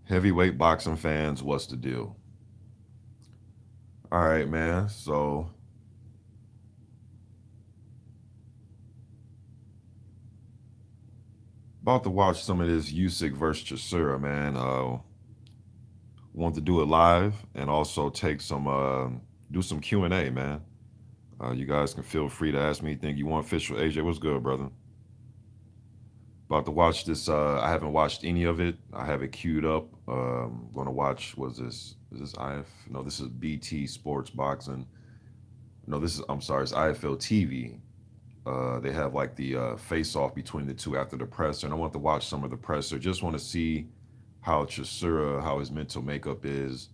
Heavyweight boxing fans, what's the deal? All right, man. So about to watch some of this Usyk versus Chisora, man. Want to do it live and also take some do some Q&A, man. You guys can feel free to ask me anything you want. Official AJ, what's good, brother? About to watch this. I haven't watched any of it. I have it queued up. Going to watch. Was this? Is this IF? No, this is BT Sports Boxing. No, this is. I'm sorry. It's IFL TV. They have like the face off between the two after the presser, and I want to watch some of the presser. Just want to see how Chisora, how his mental makeup is.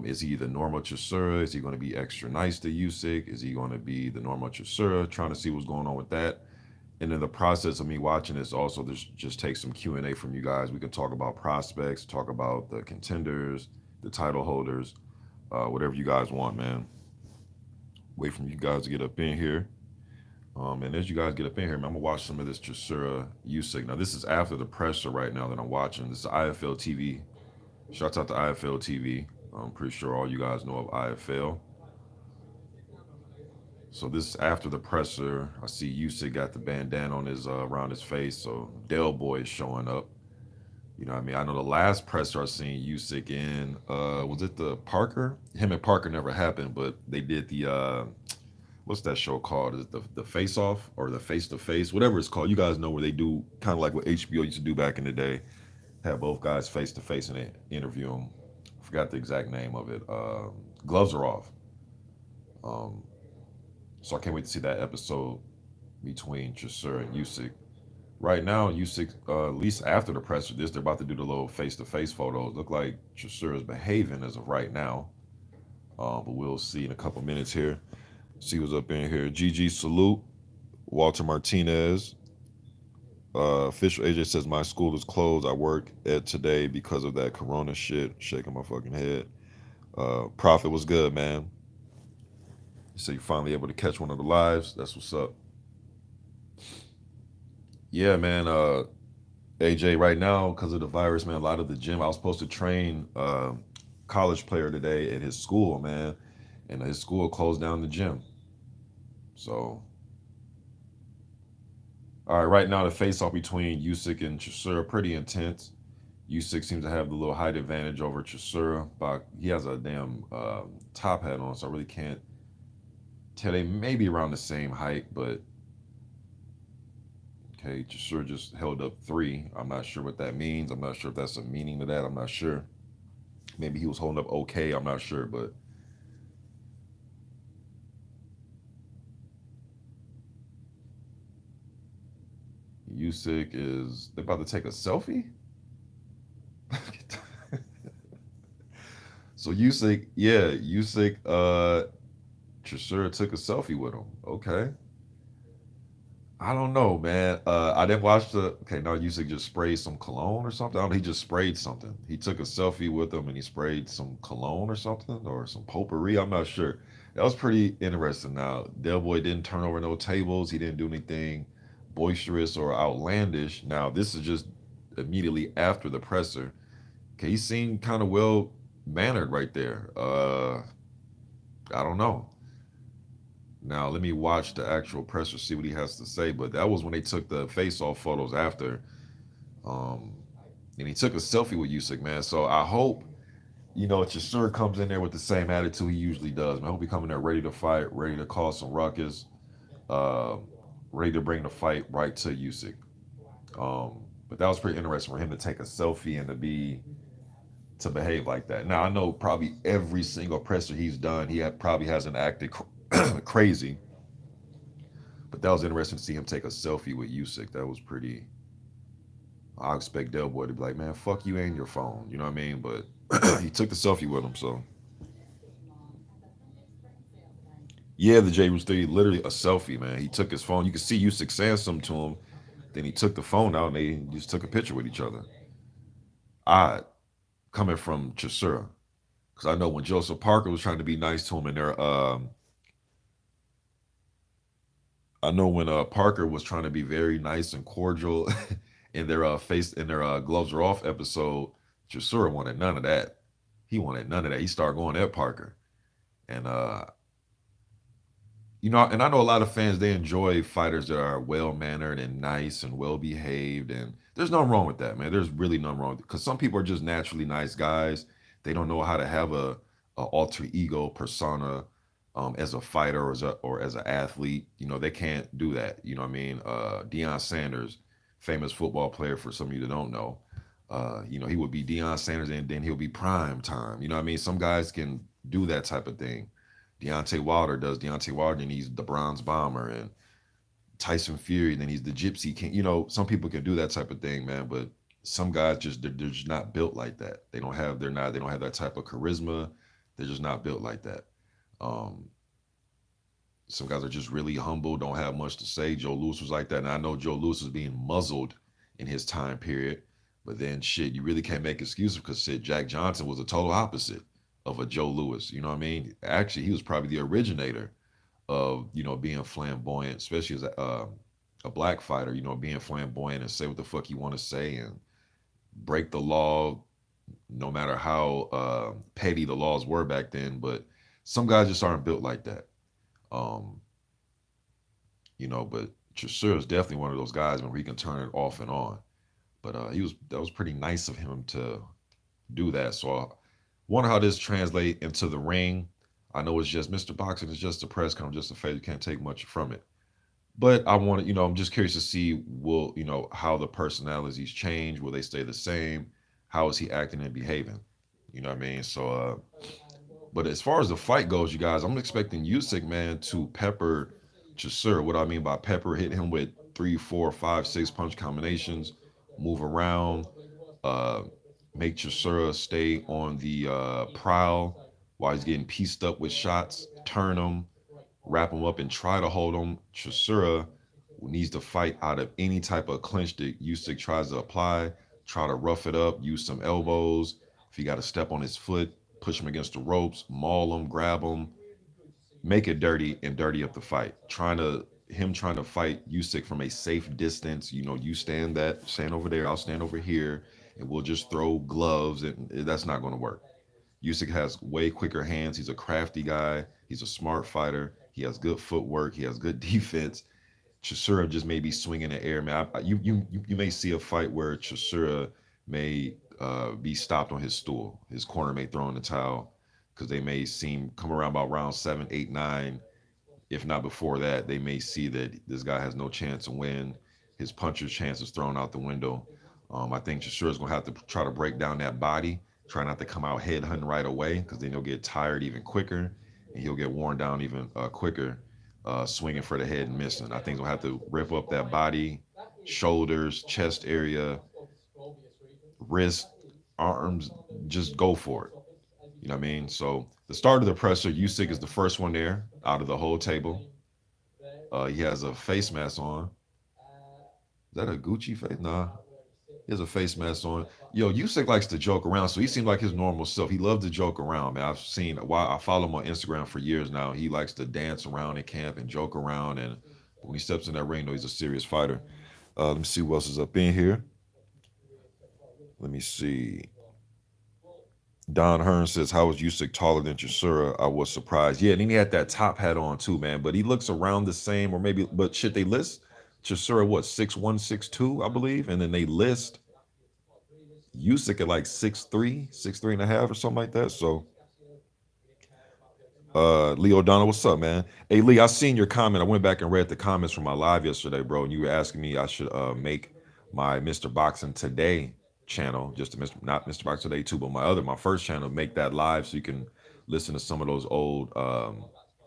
Is he the normal Chisora? Is he going to be extra nice to Usyk? Is he going to be the normal Chisora? Trying to see what's going on with that. And in the process of me watching this, also just take some Q&A from you guys. We can talk about prospects, talk about the contenders, the title holders, whatever you guys want, man. Wait for you guys to get up in here. And as you guys get up in here, man, I'm gonna watch some of this Chisora Usyk. Now, this is after the presser right now that I'm watching. This is IFL TV. Shouts out to IFL TV. I'm pretty sure all you guys know of IFL. So this is after the presser. I see Usyk got the bandana on his around his face. So Del Boy is showing up. You know what I mean? I know the last presser I seen Usyk in, was it the Parker? Him and Parker never happened, but they did the what's that show called? Is it the Face Off or the Face to Face? Whatever it's called. You guys know where they do kind of like what HBO used to do back in the day. Have both guys face to face and they interview them. I forgot the exact name of it. Gloves are off. Um, so I can't wait to see that episode between Chisora and Usyk. Right now, Usyk, at least after the press of this, they're about to do the little face-to-face photos. Look like Chisora is behaving as of right now, but we'll see in a couple minutes here. See what's up in here. GG salute. Walter Martinez. Official AJ says my school is closed. I work at today because of that Corona shit. Shaking my fucking head. Prophet was good, man. So you finally able to catch one of the lives. That's what's up. Yeah, man. AJ, right now because of the virus, man, a lot of the gym. I was supposed to train college player today at his school, man, and his school closed down the gym. So, all right, right now the face-off between Usyk and Chisora pretty intense. Usyk seems to have the little height advantage over Chisora, but he has a damn top hat on, so I really can't tell. They may be around the same height, but okay, Chisora just held up three. I'm not sure what that means. I'm not sure if that's a meaning to that. I'm not sure. Maybe he was holding up okay. I'm not sure, but Usyk is they about to take a selfie. So Usyk, yeah, Usyk, Chisora took a selfie with him. Okay. I don't know, man. I didn't watch the. Okay, no, Usyk just sprayed some cologne or something. I don't know, he just sprayed something. He took a selfie with him and he sprayed some cologne or something or some potpourri. I'm not sure. That was pretty interesting. Now, Del Boy didn't turn over no tables. He didn't do anything boisterous or outlandish. Now, this is just immediately after the presser. Okay, he seemed kind of well mannered right there. I don't know. Now let me watch the actual presser, see what he has to say. But that was when they took the face-off photos after, um, and he took a selfie with Usyk, man. So I hope Chisora comes in there with the same attitude he usually does. Man, I hope he come in there ready to fight, ready to cause some ruckus, uh, ready to bring the fight right to Usyk. Um, but that was pretty interesting for him to take a selfie and to behave like that. Now I know probably every single presser he's done, probably hasn't acted crazy. But that was interesting to see him take a selfie with Usyk. That was pretty. I expect Del Boy to be like, man, fuck you and your phone. You know what I mean? But he took the selfie with him. So yeah, the J was literally a selfie, man. He took his phone. You could see Usyk saying something to him. Then he took the phone out and they just took a picture with each other. Odd coming from Chisora. Because I know when Joseph Parker was trying to be nice to him in there, I know when Parker was trying to be very nice and cordial in their face in their gloves are off episode, Chisora wanted none of that. He wanted none of that. He started going at Parker. And and I know a lot of fans they enjoy fighters that are well mannered and nice and well behaved, and there's nothing wrong with that, man. There's really nothing wrong with it because some people are just naturally nice guys. They don't know how to have a alter ego persona as a fighter or as an athlete. They can't do that. You know what I mean? Deion Sanders, famous football player for some of you that don't know. He would be Deion Sanders and then he'll be prime time. You know what I mean? Some guys can do that type of thing. Deontay Wilder does Deontay Wilder, and he's the Bronze Bomber, and Tyson Fury, and then he's the Gypsy King. Some people can do that type of thing, man, but some guys they're just not built like that. They don't have that type of charisma. They're just not built like that. Um, some guys are just really humble, don't have much to say. Joe Louis was like that, and I know Joe Louis was being muzzled in his time period. But then shit, you really can't make excuses because shit, Jack Johnson was a total opposite of a Joe Louis. You know what I mean? Actually, he was probably the originator of being flamboyant, especially as a black fighter. Being flamboyant and say what the fuck you want to say and break the law, no matter how petty the laws were back then. But some guys just aren't built like that. Um, but Chisora is definitely one of those guys when he can turn it off and on. But that was pretty nice of him to do that. So I wonder how this translate into the ring. I know it's just Mr. Boxing is just a press conference, just a face. You can't take much from it. But I want to, I'm just curious to see how the personalities change. Will they stay the same? How is he acting and behaving? You know what I mean? So but as far as the fight goes, you guys, I'm expecting Usyk, man, to pepper Chisora. What I mean by pepper, hit him with three, four, five, six punch combinations, move around, uh, make Chisora stay on the prowl while he's getting pieced up with shots, turn him, wrap him up, and try to hold him. Chisora needs to fight out of any type of clinch that Usyk tries to apply, try to rough it up, use some elbows. If you got to step on his foot, push him against the ropes, maul him, grab him, make it dirty and dirty up the fight. Trying to fight Usyk from a safe distance. You stand over there, I'll stand over here, and we'll just throw gloves, and that's not going to work. Usyk has way quicker hands. He's a crafty guy. He's a smart fighter. He has good footwork. He has good defense. Chisora just may be swinging in the air, man. You may see a fight where Chisora may be stopped on his stool. His corner may throw in the towel because they may seem come around about round 7, 8, 9. If not before that, they may see that this guy has no chance to win. His puncher's chance is thrown out the window. I think Chisora's gonna have to try to break down that body, try not to come out head hunting right away, because then he'll get tired even quicker, and he'll get worn down even quicker, swinging for the head and missing. I think he'll have to rip up that body, shoulders, chest area, wrist, arms, just go for it. You know what I mean? So the start of the presser, Usyk is the first one there out of the whole table. He has a face mask on. Is that a Gucci face? Nah, he has a face mask on. Yo, Usyk likes to joke around, so he seems like his normal self. He loves to joke around, man. I've seen why I follow him on Instagram for years now. He likes to dance around in camp and joke around, and when he steps in that ring, though, he's a serious fighter. Let me see what else is up in here. Let me see. Don Hearn says, "How was Usyk taller than Chisora? I was surprised." Yeah, and then he had that top hat on too, man. But he looks around the same, or maybe. But shit, they list Chisora what 6'1", 6'2", I believe, and then they list Usyk at like 6'3", 6'3" and a half, or something like that. So, Lee O'Donnell, what's up, man? Hey, Lee, I seen your comment. I went back and read the comments from my live yesterday, bro, and you were asking me I should make my Mr. Boxing Today channel, just to not Mr. Boxing Today too, but my first channel, make that live so you can listen to some of those old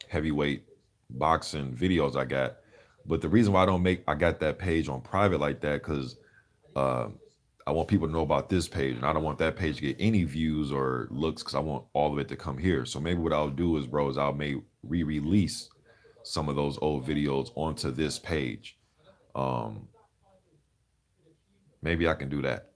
heavyweight boxing videos I got. But the reason why I got that page on private like that, because uh, I want people to know about this page, and I don't want that page to get any views or looks because I want all of it to come here. So maybe what I'll do is, bro, is I'll may re-release some of those old videos onto this page. Um, Maybe I can do that.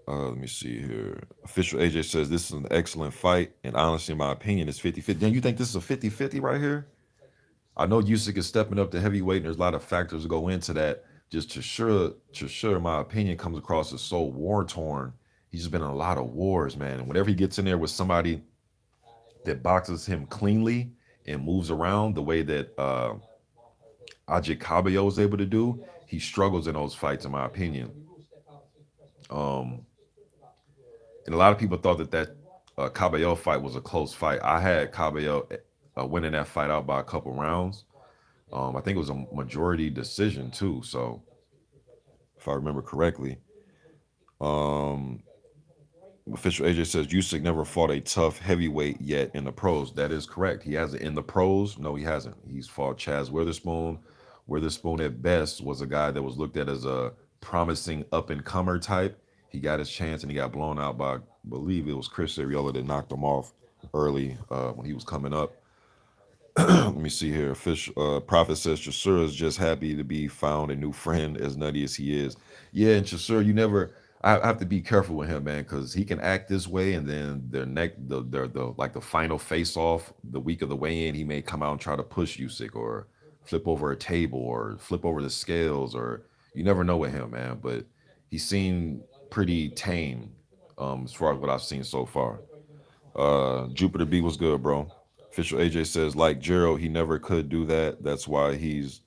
Let me see here. Official AJ says this is an excellent fight, and honestly, in my opinion, it's 50-50. Then you think this is a 50-50 right here? I know Usyk is stepping up to heavyweight, and there's a lot of factors that go into that. Just Chisora, in my opinion, comes across as so war torn. He's just been in a lot of wars, man. And whenever he gets in there with somebody that boxes him cleanly and moves around the way that Ajit Cabello is able to do, he struggles in those fights, in my opinion. Um, and a lot of people thought that Cabello fight was a close fight. I had Cabello winning that fight out by a couple rounds. I think it was a majority decision too. So if I remember correctly, um, official AJ says Usyk never fought a tough heavyweight yet in the pros. That is correct. He hasn't in the pros. No, he hasn't. He's fought Chaz Witherspoon. Witherspoon at best was a guy that was looked at as a promising up and comer type. He got his chance and he got blown out by, I believe it was Chris Ariola that knocked him off early when he was coming up. Let me see here. Fish Prophet says Chisora is just happy to be found a new friend, as nutty as he is. Yeah, and Chisora, you never. I have to be careful with him, man, because he can act this way, and then the like the final face off, the week of the weigh in, he may come out and try to push Usyk or flip over a table or flip over the scales, or you never know with him, man. But he seemed pretty tame, as far as what I've seen so far. Jupiter B was good, bro. Official AJ says, like Gerald, he never could do that. That's why he's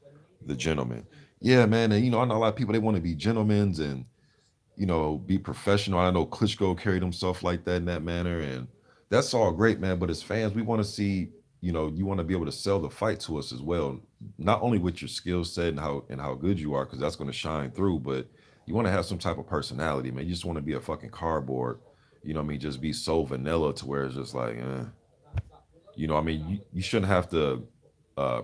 the gentleman. Yeah, man. And I know a lot of people they want to be gentlemen and be professional. I know Klitschko carried himself like that in that manner, and that's all great, man. But as fans, we want to see, you want to be able to sell the fight to us as well, not only with your skill set and how good you are, because that's going to shine through, but you want to have some type of personality, man. You just want to be a fucking cardboard, what I mean? Just be so vanilla to where it's just like, I mean, you shouldn't have to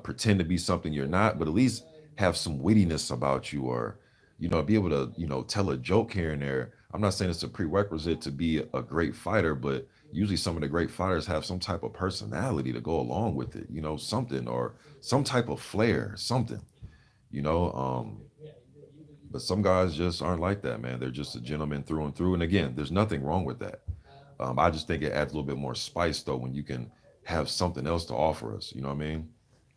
pretend to be something you're not, but at least have some wittiness about you, or be able to tell a joke here and there. I'm not saying it's a prerequisite to be a great fighter, but usually some of the great fighters have some type of personality to go along with it, something or some type of flair, something, you know. But some guys just aren't like that, man. They're just a gentleman through and through. And again, there's nothing wrong with that. I just think it adds a little bit more spice though when you can have something else to offer us. You know what I mean?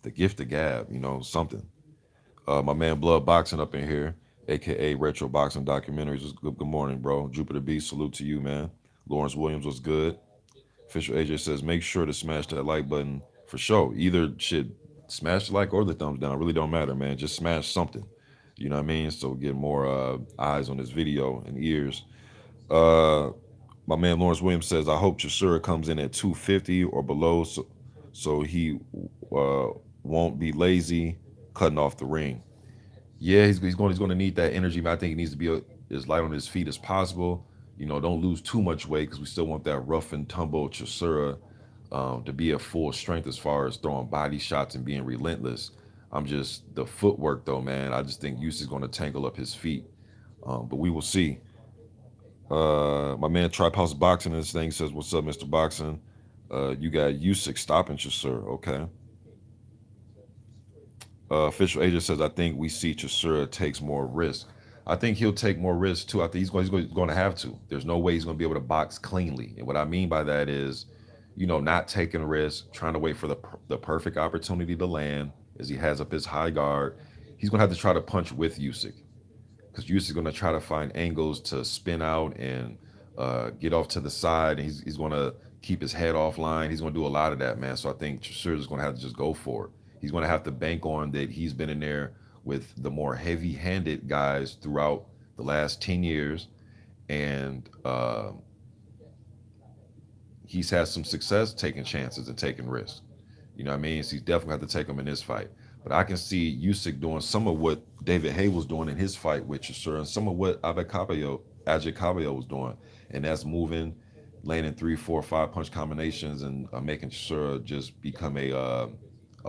The gift of gab, something. My man Blood Boxing up in here, aka Retro Boxing Documentaries. Good morning, bro. Jupiter B, salute to you, man. Lawrence Williams was good. Official AJ says, make sure to smash that like button for sure. Either should smash the like or the thumbs down. It really don't matter, man. Just smash something. You know what I mean? So get more eyes on this video and ears. Uh, my man Lawrence Williams says, I hope Chisora comes in at 250 or below, so he uh, won't be lazy cutting off the ring. Yeah, he's going to need that energy, but I think he needs to be as light on his feet as possible. Don't lose too much weight because we still want that rough and tumble Chisora to be at full strength as far as throwing body shots and being relentless. I'm just the footwork though, man. I just think Usyk is going to tangle up his feet, but we will see. My man Tripe House Boxing and this thing says, "What's up, Mister Boxing? You got Usyk stopping Chisora, okay?" Official agent says, "I think we see Chisora takes more risk. I think he'll take more risk too. I think he's going to have to. There's no way he's going to be able to box cleanly. And what I mean by that is, not taking risks, trying to wait for the perfect opportunity to land as he has up his high guard. He's going to have to try to punch with Usyk because Usyk is going to try to find angles to spin out and get off to the side. And he's going to keep his head offline. He's going to do a lot of that, man. So I think Chisora is going to have to just go for it. He's going to have to bank on that he's been in there with the more heavy-handed guys throughout the last 10 years. And he's had some success taking chances and taking risks. You know what I mean? So he's definitely have to take him in this fight. But I can see Usyk doing some of what David Hay was doing in his fight with Chisora and some of what Ajit Cabello was doing. And that's moving, landing 3, 4, 5 punch combinations and making Chisora just become a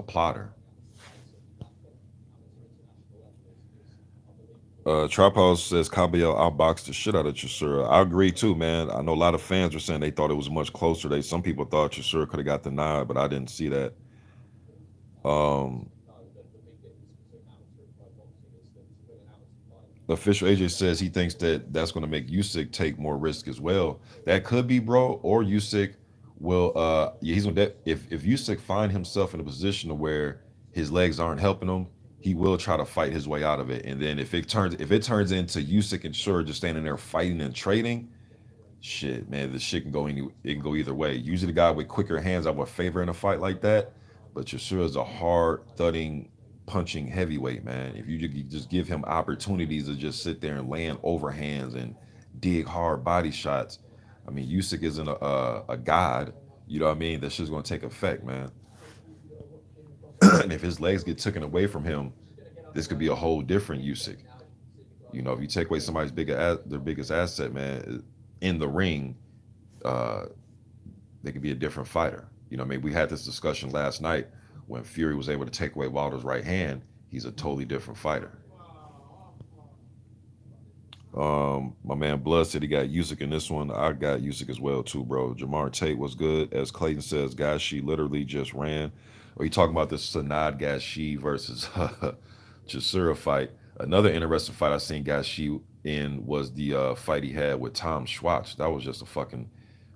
plotter. Trap House says Cabello outboxed the shit out of Chisora. I agree too, man. I know a lot of fans were saying they thought it was much closer. Some people thought Chisora could have got the nod, but I didn't see that. Um, Official AJ says he thinks that that's going to make Usyk take more risk as well. That could be, bro. Or Usyk will. Yeah, he's gonna. If Usyk find himself in a position where his legs aren't helping him, he will try to fight his way out of it. And then if it turns into Usyk and Shura just standing there fighting and trading, shit, man, the shit can go it can go either way. Usually the guy with quicker hands I would favor in a fight like that, but Chisora is a hard thudding, punching heavyweight, man. If you just give him opportunities to just sit there and land overhands and dig hard body shots, I mean, Usyk isn't a god, you know what I mean? That shit's gonna take effect, man. And if his legs get taken away from him, this could be a whole different Usyk. You know, if you take away somebody's their biggest asset, man, in the ring, uh, they could be a different fighter. You know, maybe we had this discussion last night when Fury was able to take away Wilder's right hand. He's a totally different fighter. My man Blood said he got Usyk in this one. I got Usyk as well too, bro. Jamar Tate was good. As Clayton says, guys, she literally just ran. Are you talking about the Sanad Gashi versus Chisora fight? Another interesting fight I seen Gashi in was the fight he had with Tom Schwartz. That was just a fucking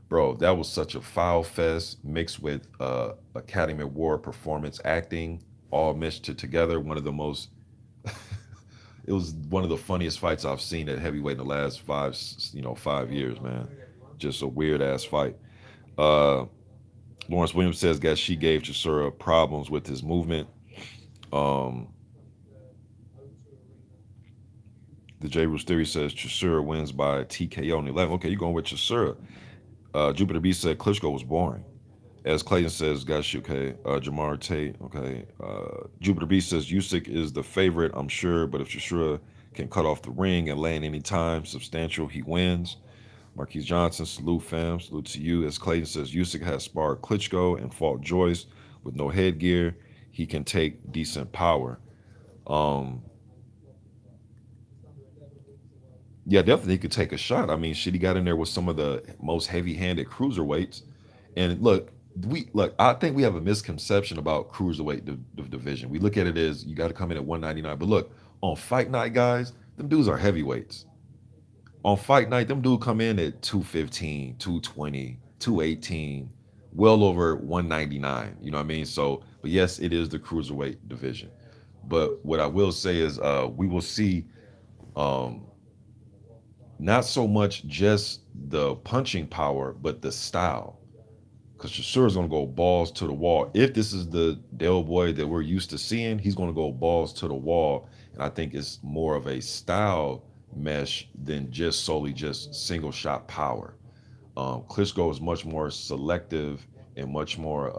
bro. That was such a foul fest mixed with Academy Award performance acting, all meshed together. One of the most it was one of the funniest fights I've seen at heavyweight in the last 5 years, man. Just a weird ass fight. Uh, Lawrence Williams says, "Guess she gave Chisora problems with his movement." Um, the J. Roos Theory says Chisora wins by TKO in 11. Okay, you going with Chisora? Jupiter B said Klitschko was boring. As Clayton says, "Gosh, okay." Jamar Tate, okay. Jupiter B says Usyk is the favorite, I'm sure, but if Chisora can cut off the ring and land any time substantial, he wins. Marquise Johnson, salute fam, salute to you. As Clayton says, Usyk has sparred Klitschko and fought Joyce with no headgear. He can take decent power. Um, yeah, definitely he could take a shot. I mean, shit, he got in there with some of the most heavy-handed cruiserweights. And look, I think we have a misconception about cruiserweight division. We look at it as you got to come in at 199. But look, on fight night, guys, them dudes are heavyweights. On fight night, them dudes come in at 215, 220, 218, well over 199. You know what I mean? So, but yes, it is the cruiserweight division. But what I will say is we will see um, not so much just the punching power, but the style. Because Chisora's going to go balls to the wall. If this is the Del Boy that we're used to seeing, he's going to go balls to the wall. And I think it's more of a style mesh than just solely just single shot power. Klitschko is much more selective and much more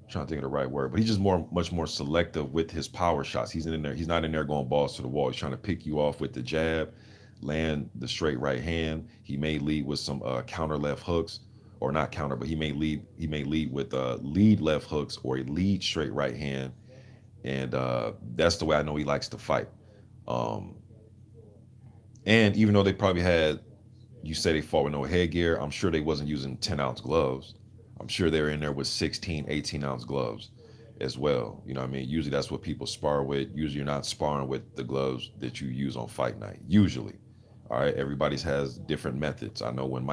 trying to think of the right word, but he's just much more selective with his power shots. He's in there. He's not in there going balls to the wall. He's trying to pick you off with the jab, land the straight right hand. He may lead with some counter left hooks, or not counter, but he may lead. He may lead with lead left hooks or a lead straight right hand, and that's the way I know he likes to fight. Um, and even though they probably had, you said they fought with no headgear, I'm sure they wasn't using 10-ounce gloves. I'm sure they were in there with 16, 18-ounce gloves as well. You know what I mean? Usually that's what people spar with. Usually you're not sparring with the gloves that you use on fight night. Usually. All right. Everybody's has different methods. I know when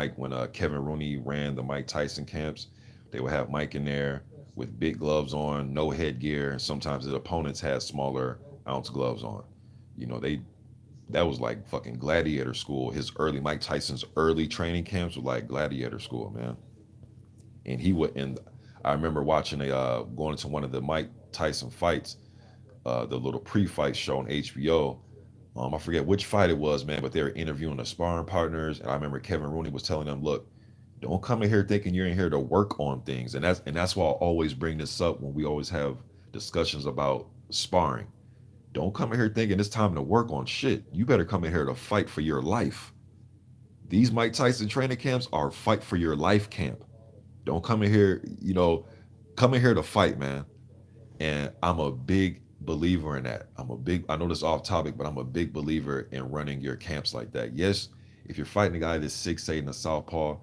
Kevin Rooney ran the Mike Tyson camps, they would have Mike in there with big gloves on, no headgear, and sometimes his opponents had smaller ounce gloves on. You know, that was like fucking gladiator school. Mike Tyson's early training camps were like gladiator school, man. And he would, and I remember watching going into one of the Mike Tyson fights, the little pre-fight show on HBO. I forget which fight it was, man, but they were interviewing the sparring partners, and I remember Kevin Rooney was telling them, "Look, don't come in here thinking you're in here to work on things," and that's why I always bring this up when we always have discussions about sparring. Don't come in here thinking it's time to work on shit. You better come in here to fight for your life. These Mike Tyson training camps are fight for your life camp. Don't come in here, come in here to fight, man. And I'm a big believer in that. I know this off topic, but I'm a big believer in running your camps like that. Yes, if you're fighting a guy that's 6'8" and a southpaw,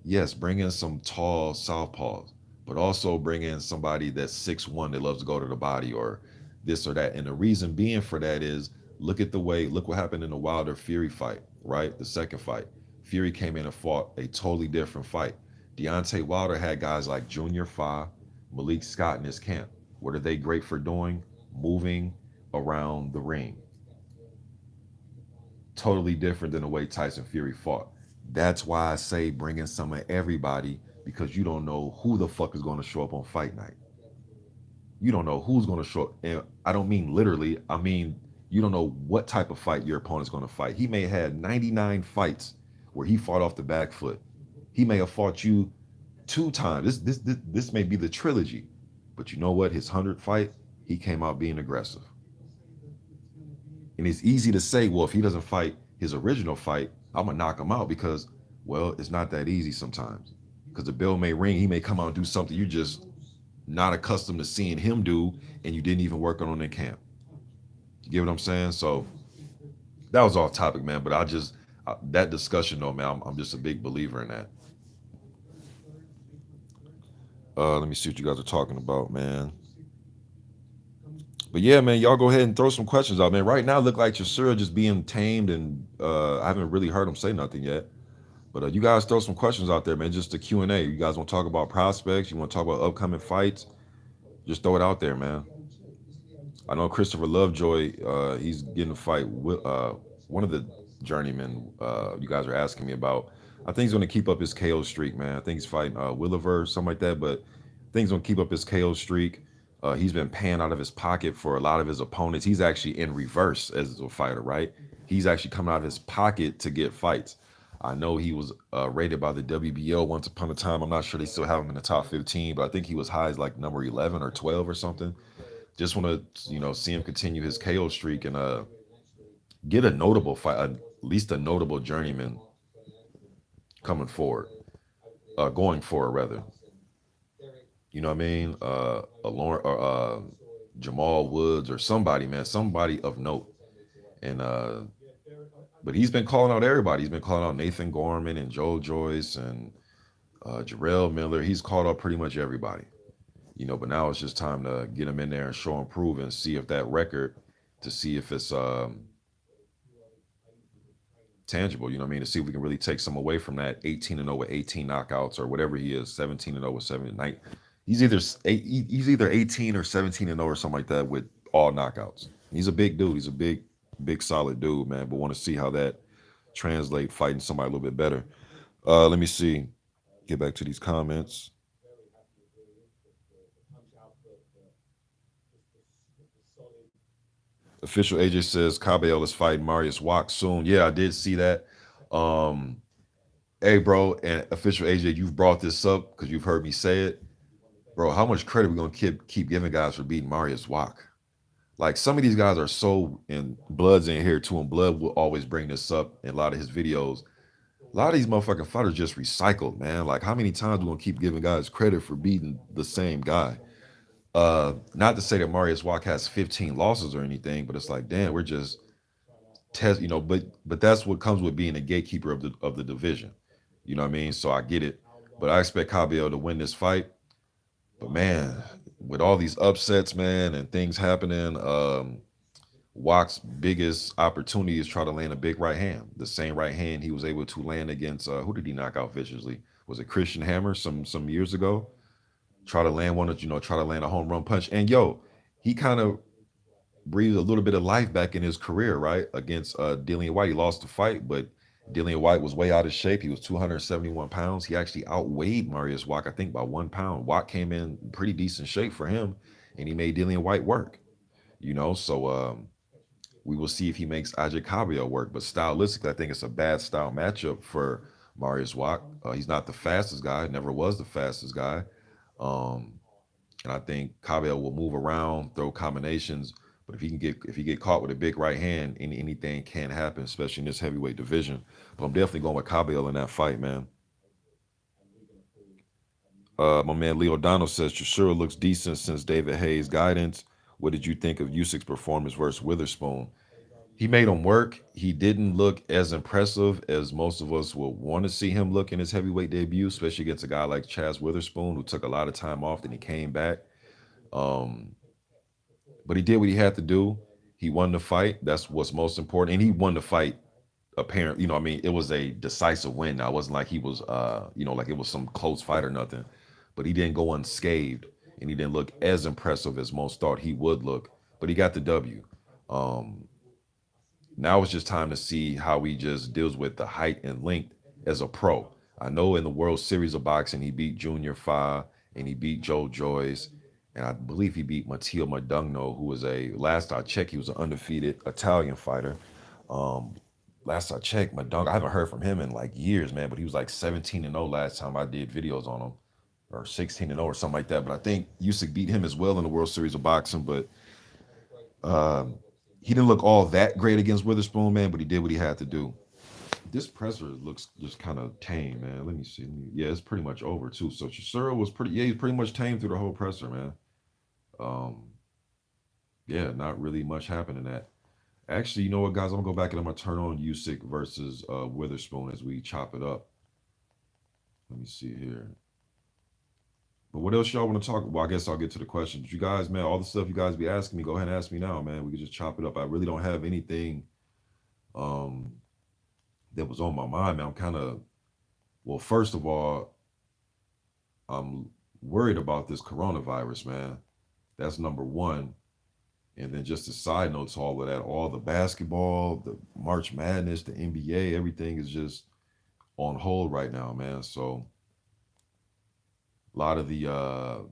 yes, bring in some tall southpaws, but also bring in somebody that's 6'1" that loves to go to the body or this or that. And the reason being for that is look what happened in the Wilder Fury fight, right? The second fight. Fury came in and fought a totally different fight. Deontay Wilder had guys like Junior Fa, Malik Scott in his camp. What are they great for doing? Moving around the ring. Totally different than the way Tyson Fury fought. That's why I say bring in some of everybody, because you don't know who the fuck is going to show up on fight night. You don't know who's going to show up. And I don't mean literally, I mean, you don't know what type of fight your opponent's going to fight. He may have had 99 fights where he fought off the back foot. He may have fought you two times. This may be the trilogy. But you know what? His 100th fight, he came out being aggressive. And it's easy to say, well, if he doesn't fight his original fight, I'm gonna knock him out, because, well, it's not that easy sometimes. Because the bell may ring, he may come out and do something you just not accustomed to seeing him do, and you didn't even work on in camp. You get what I'm saying? So that was off topic, man. But that discussion though, man, I'm just a big believer in that. Let me see what you guys are talking about, man. But yeah, man, y'all go ahead and throw some questions out, man. Right now, look like Chisora just being tamed, and I haven't really heard him say nothing yet. But you guys throw some questions out there, man. Just the Q&A. You guys want to talk about prospects? You want to talk about upcoming fights? Just throw it out there, man. I know Christopher Lovejoy. He's getting a fight with one of the journeymen. You guys are asking me about. I think he's going to keep up his KO streak, man. I think he's fighting Williver, something like that. But I think he's going to keep up his KO streak. He's been paying out of his pocket for a lot of his opponents. He's actually in reverse as a fighter, right? He's actually coming out of his pocket to get fights. I know he was rated by the WBO once upon a time. I'm not sure they still have him in the top 15, but I think he was high as like number 11 or 12 or something. Just want to, see him continue his KO streak and get a notable fight, at least a notable journeyman coming forward, going forward rather. You know what I mean? A Lauren or Jamal Woods or somebody, man, somebody of note. And but he's been calling out everybody. He's been calling out Nathan Gorman and Joe Joyce and Jarrell Miller. He's called out pretty much everybody. But now it's just time to get him in there and show him prove and see if that record, to see if it's tangible. You know what I mean? To see if we can really take some away from that 18-0 with 18 knockouts, or whatever he is, 17-0 with 7 he's either 18 or 17-0 or something like that with all knockouts. He's a big dude. He's a big solid dude, man. But want to see how that translate fighting somebody a little bit better. Let me see. Get back to these comments. Official AJ says Cabello is fighting Marius Wach soon. Yeah, I did see that. Um, hey, bro, and official AJ, you've brought this up because you've heard me say it, bro. How much credit we gonna keep giving guys for beating Marius Wach? Like, some of these guys are so, and Blood's in here too, and Blood will always bring this up in a lot of his videos. A lot of these motherfucking fighters just recycled, man. Like, how many times we gonna keep giving guys credit for beating the same guy? Not to say that Marius Wach has 15 losses or anything, but it's like, damn, we're just but that's what comes with being a gatekeeper of the division. You know what I mean? So I get it. But I expect Cabello to win this fight. But man, with all these upsets, man, and things happening, Wach's biggest opportunity is try to land a big right hand. The same right hand he was able to land against who did he knock out viciously? Was it Christian Hammer some years ago? Try to land one, try to land a home run punch. And he kind of breathed a little bit of life back in his career, right? Against Dillian White. He lost the fight, but Dillian White was way out of shape. He was 271 pounds. He actually outweighed Marius Wach, I think, by 1 pound. Wach came in pretty decent shape for him, and he made Dillian White work. So we will see if he makes AJ Cabello work. But stylistically, I think it's a bad style matchup for Marius Wach. He's not the fastest guy, never was the fastest guy. Um, and I think Cabello will move around, throw combinations. But if he get caught with a big right hand, anything can happen, especially in this heavyweight division. But I'm definitely going with Cabello in that fight, man. My man Leo Dono says Chisora looks decent since David Hayes' guidance. What did you think of Usyk's performance versus Witherspoon? He made him work. He didn't look as impressive as most of us would want to see him look in his heavyweight debut, especially against a guy like Chaz Witherspoon, who took a lot of time off, then he came back. Um, but he did what he had to do. He won the fight. That's what's most important. And he won the fight, apparently. What I mean? It was a decisive win. Now, it wasn't like he was, like it was some close fight or nothing. But he didn't go unscathed. and he didn't look as impressive as most thought he would look, but he got the W. Um, Now it's just time to see how he just deals with the height and length as a pro. I know in the World Series of Boxing, he beat Junior Fa and he beat Joe Joyce. And I believe he beat Matteo Modugno, who was last I checked, he was an undefeated Italian fighter. Um, Last I checked, Modugno, I haven't heard from him in like years, man, but he was like 17-0 last time I did videos on him, or 16-0 or something like that. But I think Usyk beat him as well in the World Series of Boxing. But um, he didn't look all that great against Witherspoon, man, but he did what he had to do. This presser looks just kind of tame, man. Let me see. Yeah, it's pretty much over too. So Chisora was pretty. Yeah, he's pretty much tame through the whole presser, man. Um, yeah, not really much happened in that. Actually, you know what, guys? I'm gonna go back and I'm gonna turn on Usyk versus Witherspoon as we chop it up. Let me see here. But what else y'all want to talk? Well, I guess I'll get to the questions. You guys, man, all the stuff you guys be asking me, go ahead and ask me now, man. We can just chop it up. I really don't have anything um that was on my mind, man. I'm kind of well, first of all, I'm worried about this coronavirus, man. That's number one. And then just a side note to all of that, all the basketball, the March Madness, the NBA, everything is just on hold right now, man. So a lot of the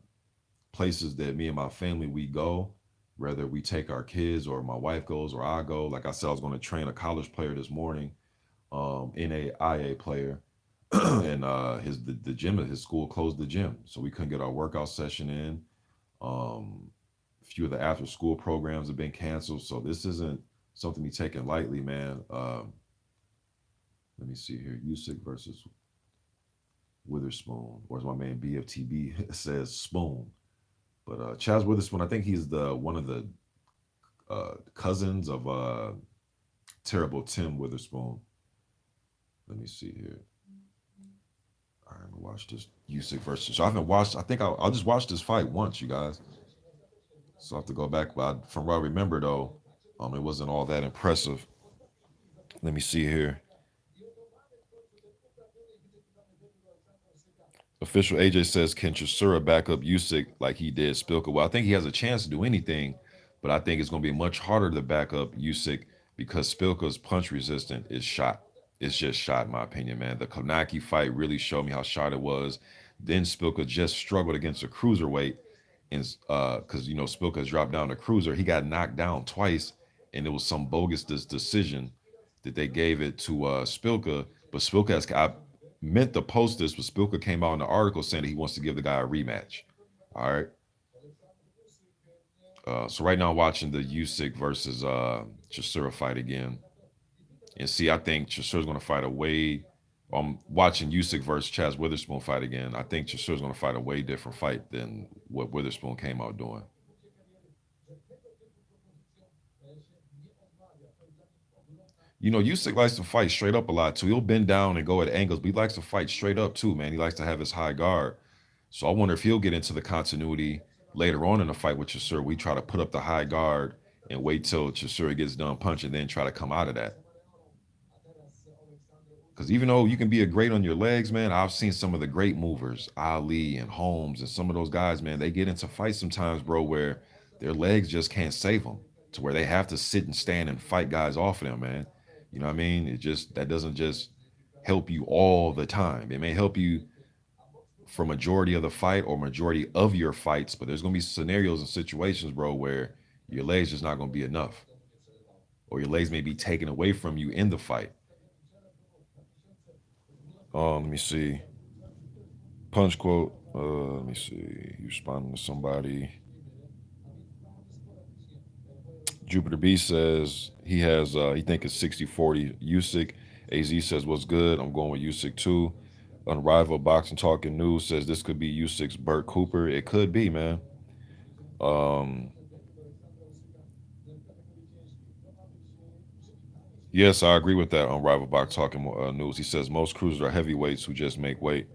places that me and my family we go, whether we take our kids or my wife goes or I go. Like I said, I was going to train a college player this morning, NAIA player, and the gym at his school closed the gym, so we couldn't get our workout session in. A few of the after school programs have been canceled, so this isn't something to be taken lightly, man. Let me see here: Usyk versus Witherspoon, or as my man BFTB says, Spoon. But Chaz Witherspoon, I think he's the one of the cousins of terrible Tim Witherspoon. Let me see here. All right, I'm gonna watch this Usyk versus. So I haven't watched. I think I'll just watch this fight once, you guys. So I have to go back. But from what I remember, though, it wasn't all that impressive. Let me see here. Official AJ says, can Chisora back up Usyk like he did Spilka? Well, I think he has a chance to do anything, but I think it's going to be much harder to back up Usyk because Spilka's punch resistant is shot. It's just shot, in my opinion, man. The Konaki fight really showed me how shot it was. Then Spilka just struggled against a cruiserweight, and because Spilka's dropped down to cruiser, he got knocked down twice, and it was some bogus decision that they gave it to Spilka. But Spilka has, I meant to post this, but Spilka came out in the article saying that he wants to give the guy a rematch. All right. So right now I'm watching the Usyk versus Chisora fight again, and see, I think Chisora's going to fight a way. I'm watching Usyk versus Chaz Witherspoon fight again. I think Chisora's going to fight a way different fight than what Witherspoon came out doing. Usyk likes to fight straight up a lot too. He'll bend down and go at angles, but he likes to fight straight up too, man. He likes to have his high guard. So I wonder if he'll get into the continuity later on in the fight with Chisora. We try to put up the high guard and wait till Chisora gets done punching, then try to come out of that. Because even though you can be a great on your legs, man, I've seen some of the great movers, Ali and Holmes, and some of those guys, man, they get into fights sometimes, bro, where their legs just can't save them, to where they have to sit and stand and fight guys off of them, man. You know what I mean? That doesn't just help you all the time. It may help you for majority of the fight or majority of your fights, but there's gonna be scenarios and situations, bro, where your legs just not gonna be enough, or your legs may be taken away from you in the fight. Let me see. Punch quote. Let me see. You responding to somebody. Jupiter B says he think it's 60-40 Usyk. AZ says what's good. I'm going with Usyk too. Unrivaled Boxing Talking News says this could be Usyk's Burt Cooper. It could be, man. Um, yes, I agree with that. Unrivaled Boxing Talking News. He says most cruisers are heavyweights who just make weight,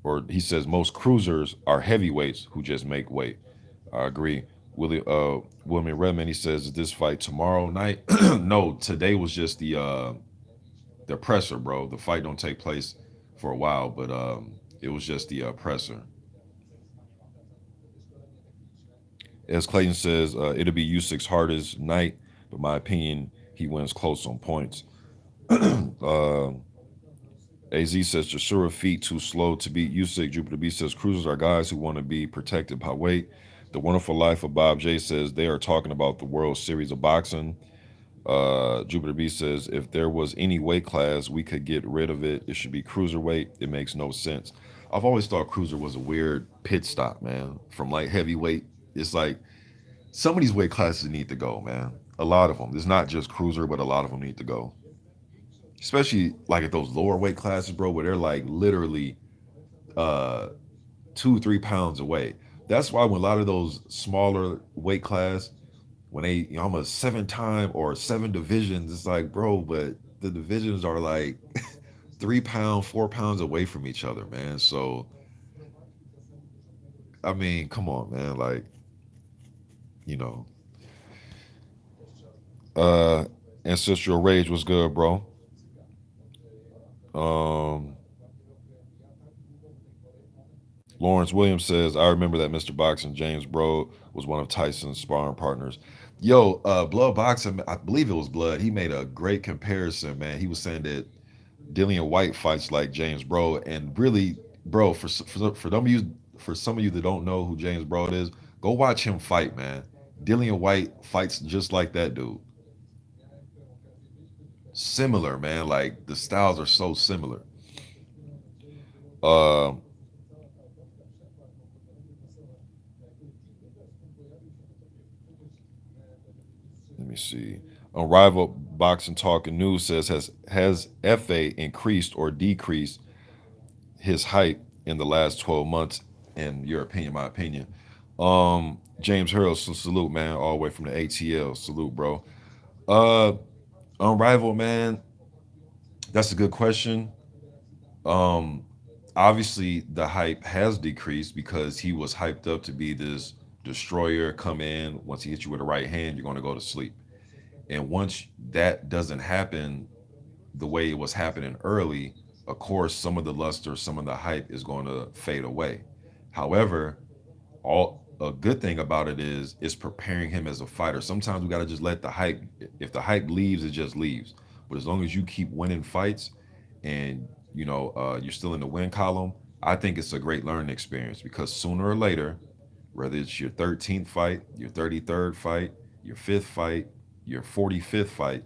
or he says most cruisers are heavyweights who just make weight. I agree. William Redman, he says, is this fight tomorrow night? No, today was just the presser, bro. The fight don't take place for a while, but it was just the presser. As Clayton says, it'll be Usyk's hardest night, but my opinion, he wins close on points. uh, AZ says Chisora feet too slow to beat Usyk. Jupiter B says cruisers are guys who want to be protected by weight. The Wonderful Life of Bob J says they are talking about the World Series of Boxing. Jupiter B says if there was any weight class we could get rid of it, it should be cruiserweight. It makes no sense. I've always thought cruiser was a weird pit stop, man. From like heavyweight, it's like some of these weight classes need to go, man. A lot of them. It's not just cruiser, but a lot of them need to go. Especially like at those lower weight classes, bro, where they're like literally uh 2 3 pounds away. That's why when a lot of those smaller weight class, when they I'm a 7 time or 7 divisions, it's like, bro, but the divisions are like 3 pound, 4 pounds away from each other, man. So I mean, come on, man. Like, you know, uh Ancestral Rage was good, bro. Um Lawrence Williams says, I remember that Mr. Boxing James Broad was one of Tyson's sparring partners. Yo, Blood Boxing, I believe it was Blood. He made a great comparison, man. He was saying that Dillian White fights like James Broad, and really, bro, for some of you that don't know who James Broad is, go watch him fight, man. Dillian White fights just like that dude. Similar, man. Like the styles are so similar. Uh, Let me see. Rival Boxing Talk and News says has FA increased or decreased his height in the last 12 months? In your opinion, my opinion. James Hurl, so salute, man, all the way from the ATL. Salute, bro. Uh, Unrivaled, man. That's a good question. Um, Obviously the hype has decreased because he was hyped up to be this destroyer. Come in once he hits you with a right hand, you're going to go to sleep. And once that doesn't happen the way it was happening early, of course, some of the luster, some of the hype is going to fade away. However, all a good thing about it is it's preparing him as a fighter. Sometimes we got to just let the hype. If the hype leaves, it just leaves. But as long as you keep winning fights, and you're still in the win column, I think it's a great learning experience because sooner or later, whether it's your 13th fight, your 33rd fight, your fifth fight, your 45th fight,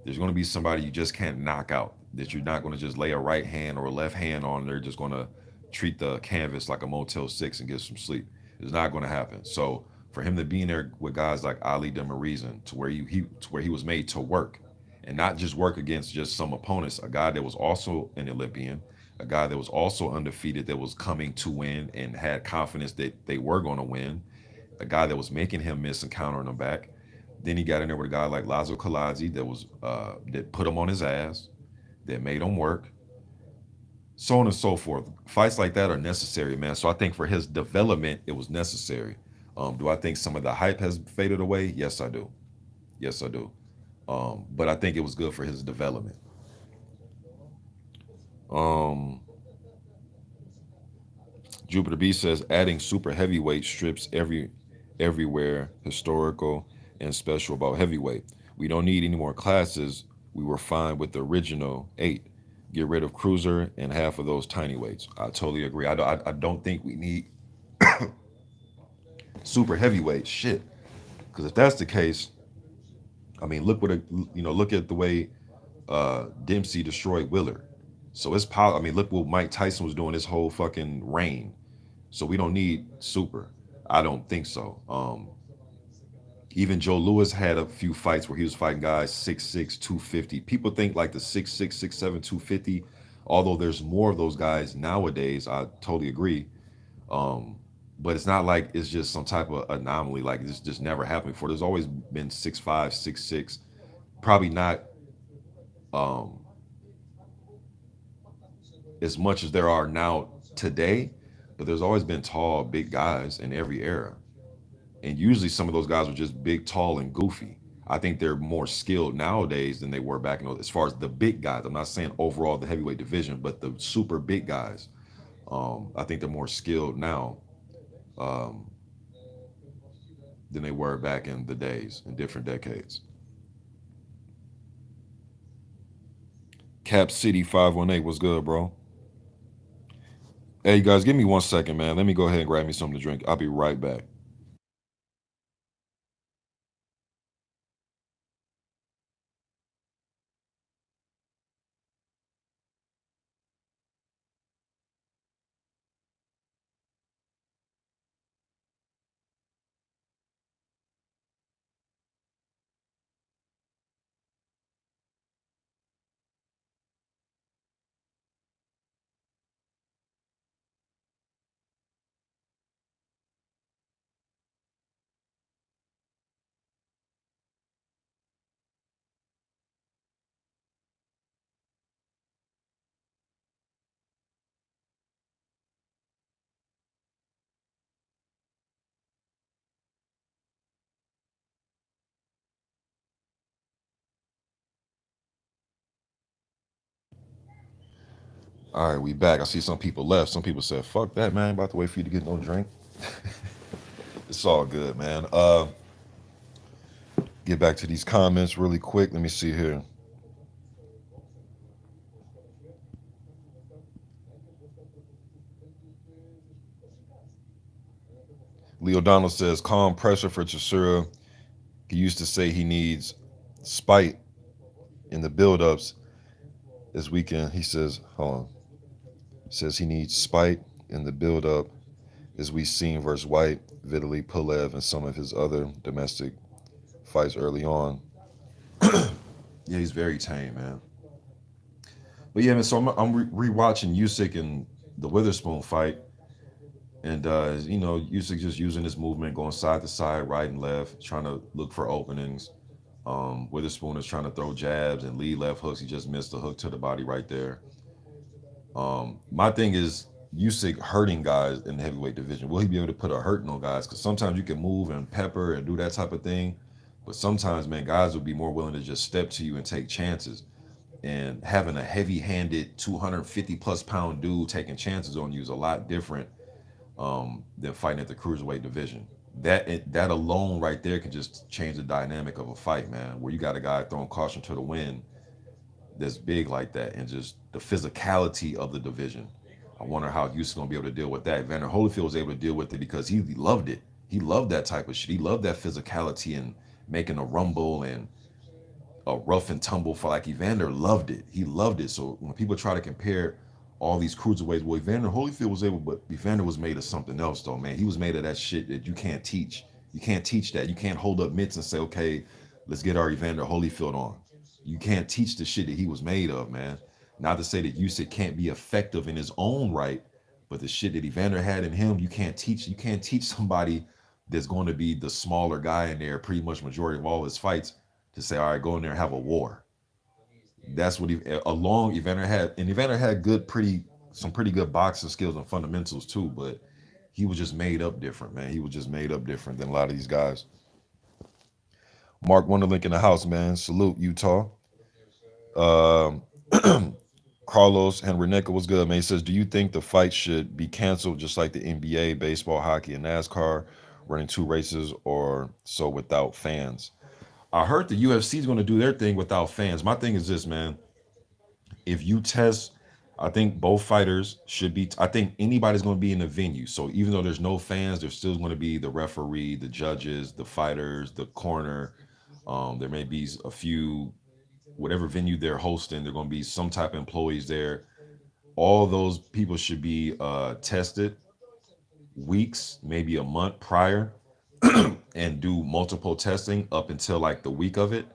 there's going to be somebody you just can't knock out. That you're not going to just lay a right hand or a left hand on. They're just going to treat the canvas like a Motel 6 and get some sleep. It's not going to happen. So for him to be in there with guys like Ali Demareezan, to where he was made to work, and not just work against just some opponents, a guy that was also an Olympian, a guy that was also undefeated, that was coming to win and had confidence that they were going to win, a guy that was making him miss and countering him back. Then he got in there with a guy like Lazo Kalazi that put him on his ass, that made him work, so on and so forth. Fights like that are necessary, man. So I think for his development, it was necessary. Do I think some of the hype has faded away? Yes, I do. Yes, I do. But I think it was good for his development. Um, Jupiter B says adding super heavyweight strips everywhere, historical and special about heavyweight. We don't need any more classes. We were fine with the original 8. Get rid of cruiser and half of those tiny weights. I totally agree. I don't think we need super heavyweight shit. Because if that's the case, I mean, look at the way Dempsey destroyed Willard. So it's I mean, look what Mike Tyson was doing his whole fucking reign. So we don't need super. I don't think so. Even Joe Lewis had a few fights where he was fighting guys 6'6", 250. People think like the 6'6", 6'7", 250. Although there's more of those guys nowadays, I totally agree. Um, but it's not like it's just some type of anomaly. Like this just never happened before. There's always been 6'5", 6'6". Probably not um, as much as there are now today, but there's always been tall, big guys in every era. And usually some of those guys are just big, tall, and goofy. I think they're more skilled nowadays than they were back in as far as the big guys. I'm not saying overall the heavyweight division, but the super big guys. I think they're more skilled now. Um, than they were back in the days in different decades. Cap City 518 was good, bro. Hey, you guys, give me 1 second, man. Let me go ahead and grab me something to drink. I'll be right back. All right, we back. I see some people left. Some people said, "Fuck that, man. About to wait for you to get no drink." It's all good, man. Get back to these comments really quick. Let me see here. Leo Donald says, "Calm pressure for Chisora. He used to say he needs spite in the build-ups this weekend." He says, hold on. Says he needs spite in the build-up as we seen versus White, Vitaly, Pulev, and some of his other domestic fights early on. Yeah, he's very tame, man. But yeah, man. So I'm rewatching Usyk and the Witherspoon fight, and Usyk just using his movement, going side to side, right and left, trying to look for openings. Witherspoon is trying to throw jabs and lead left hooks. He just missed the hook to the body right there. My thing is Usyk hurting guys in the heavyweight division. Will he be able to put a hurting on guys? Because sometimes you can move and pepper and do that type of thing, but sometimes, man, guys will be more willing to just step to you and take chances. And having a heavy-handed 250 plus pound dude taking chances on you is a lot different than fighting at the cruiserweight division. That alone right there can just change the dynamic of a fight, man. Where you got a guy throwing caution to the wind that's big like that, and just the physicality of the division. I wonder how Houston's gonna be able to deal with that. Vander Holyfield was able to deal with it because he loved it. He loved that type of shit. He loved that physicality and making a rumble and a rough and tumble for like Evander loved it. He loved it. So when people try to compare all these cruiserweights, well, Evander Holyfield was able, but Evander was made of something else, though, man. He was made of that shit that you can't teach. You can't teach that. You can't hold up mitts and say, okay, let's get our Evander Holyfield on. You can't teach the shit that he was made of, man. Not to say that Usyk can't be effective in his own right, but the shit that Evander had in him, you can't teach. You can't teach somebody that's going to be the smaller guy in there, pretty much majority of all his fights, to say, all right, go in there and have a war. That's what he a long Evander had, and Evander had some pretty good boxing skills and fundamentals too, but he was just made up different, man. He was just made up different than a lot of these guys. Mark Wonderlink in the house, man. Salute, Utah. Um, Carlos Henrineca was good, man. He says, "Do you think the fight should be canceled just like the NBA, baseball, hockey, and NASCAR, running two races or so without fans?" I heard the UFC is going to do their thing without fans. My thing is this, man. If you test, I think both fighters should be. I think anybody's going to be in the venue. So even though there's no fans, there's still going to be the referee, the judges, the fighters, the corner. There may be a few, whatever venue they're hosting. There are going to be some type of employees there. All those people should be tested weeks, maybe a month prior, and do multiple testing up until like the week of it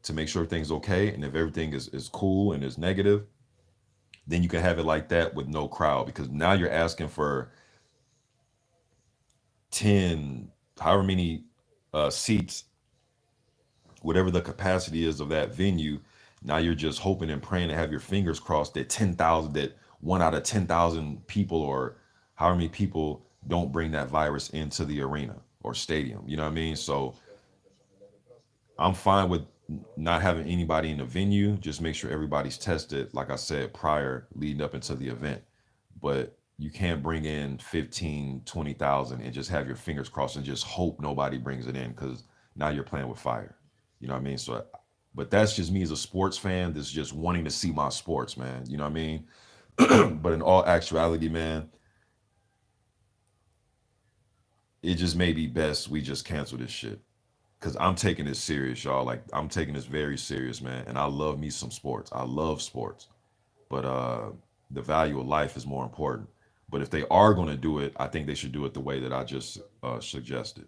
to make sure everything's okay. And if everything is cool and is negative, then you can have it like that with no crowd, because now you're asking for 10, however many seats, whatever the capacity is of that venue. Now you're just hoping and praying to have your fingers crossed that 10,000, that one out of 10,000 people or however many people don't bring that virus into the arena or stadium. You know what I mean? So I'm fine with not having anybody in the venue. Just make sure everybody's tested, like I said, prior leading up into the event. But You can't bring in 15, 20,000 and just have your fingers crossed and just hope nobody brings it in because now you're playing with fire. You know what I mean? So, but that's just me as a sports fan that's just wanting to see my sports, man. You know what I mean? But in all actuality, man, it just may be best we just cancel this shit. Cause I'm taking this serious, y'all. Like I'm taking this very serious, man. And I love me some sports. I love sports. But the value of life is more important. But if they are going to do it, I think they should do it the way that I just suggested.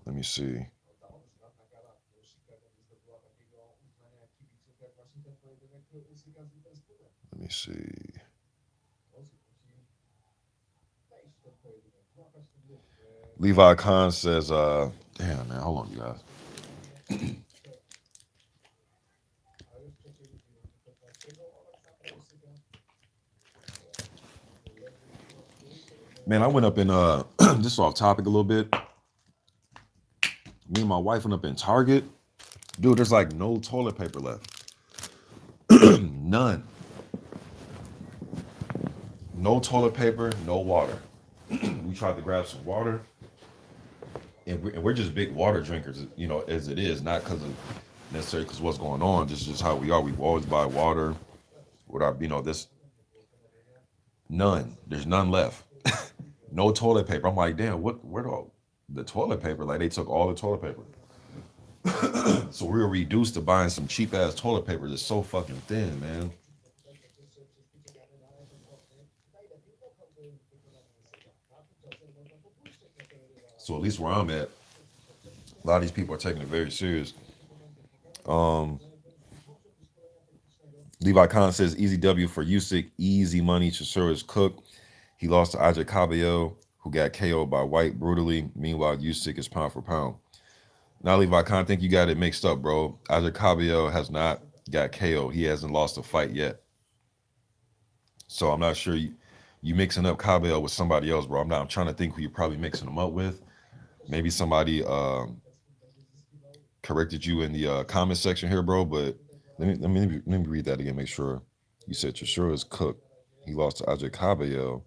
Let me see. Let me see. Levi Khan says, damn man, hold on, you guys. Man, I went up in this is off topic a little bit. Me and my wife went up in Target. Dude, there's like no toilet paper left. None. No toilet paper, no water. We tried to grab some water, and we're just big water drinkers, you know, as it is, not because of necessarily because what's going on, just how we are. We always buy water with our, you know, this none. There's none left. No toilet paper. I'm like, damn, where do all the toilet paper? Like they took all the toilet paper. So we were reduced to buying some cheap ass toilet paper that's so fucking thin, man. So at least where I'm at, a lot of these people are taking it very serious. Um, Levi Khan says easy W for Usyk, easy money. Chisora is cooked. He lost to Ajay Cabello, who got KO'd by White brutally. Meanwhile, Usyk is pound for pound. Now, Levi Khan, I think you got it mixed up, bro. Ajay Cabello has not got KO'd. He hasn't lost a fight yet. So I'm not sure you mixing up Cabello with somebody else, bro. I'm trying to think who you're probably mixing him up with. Maybe somebody corrected you in the comment section here, bro. But let me read that again. Make sure you said Chisora is cooked. He lost to Ajay Cabello.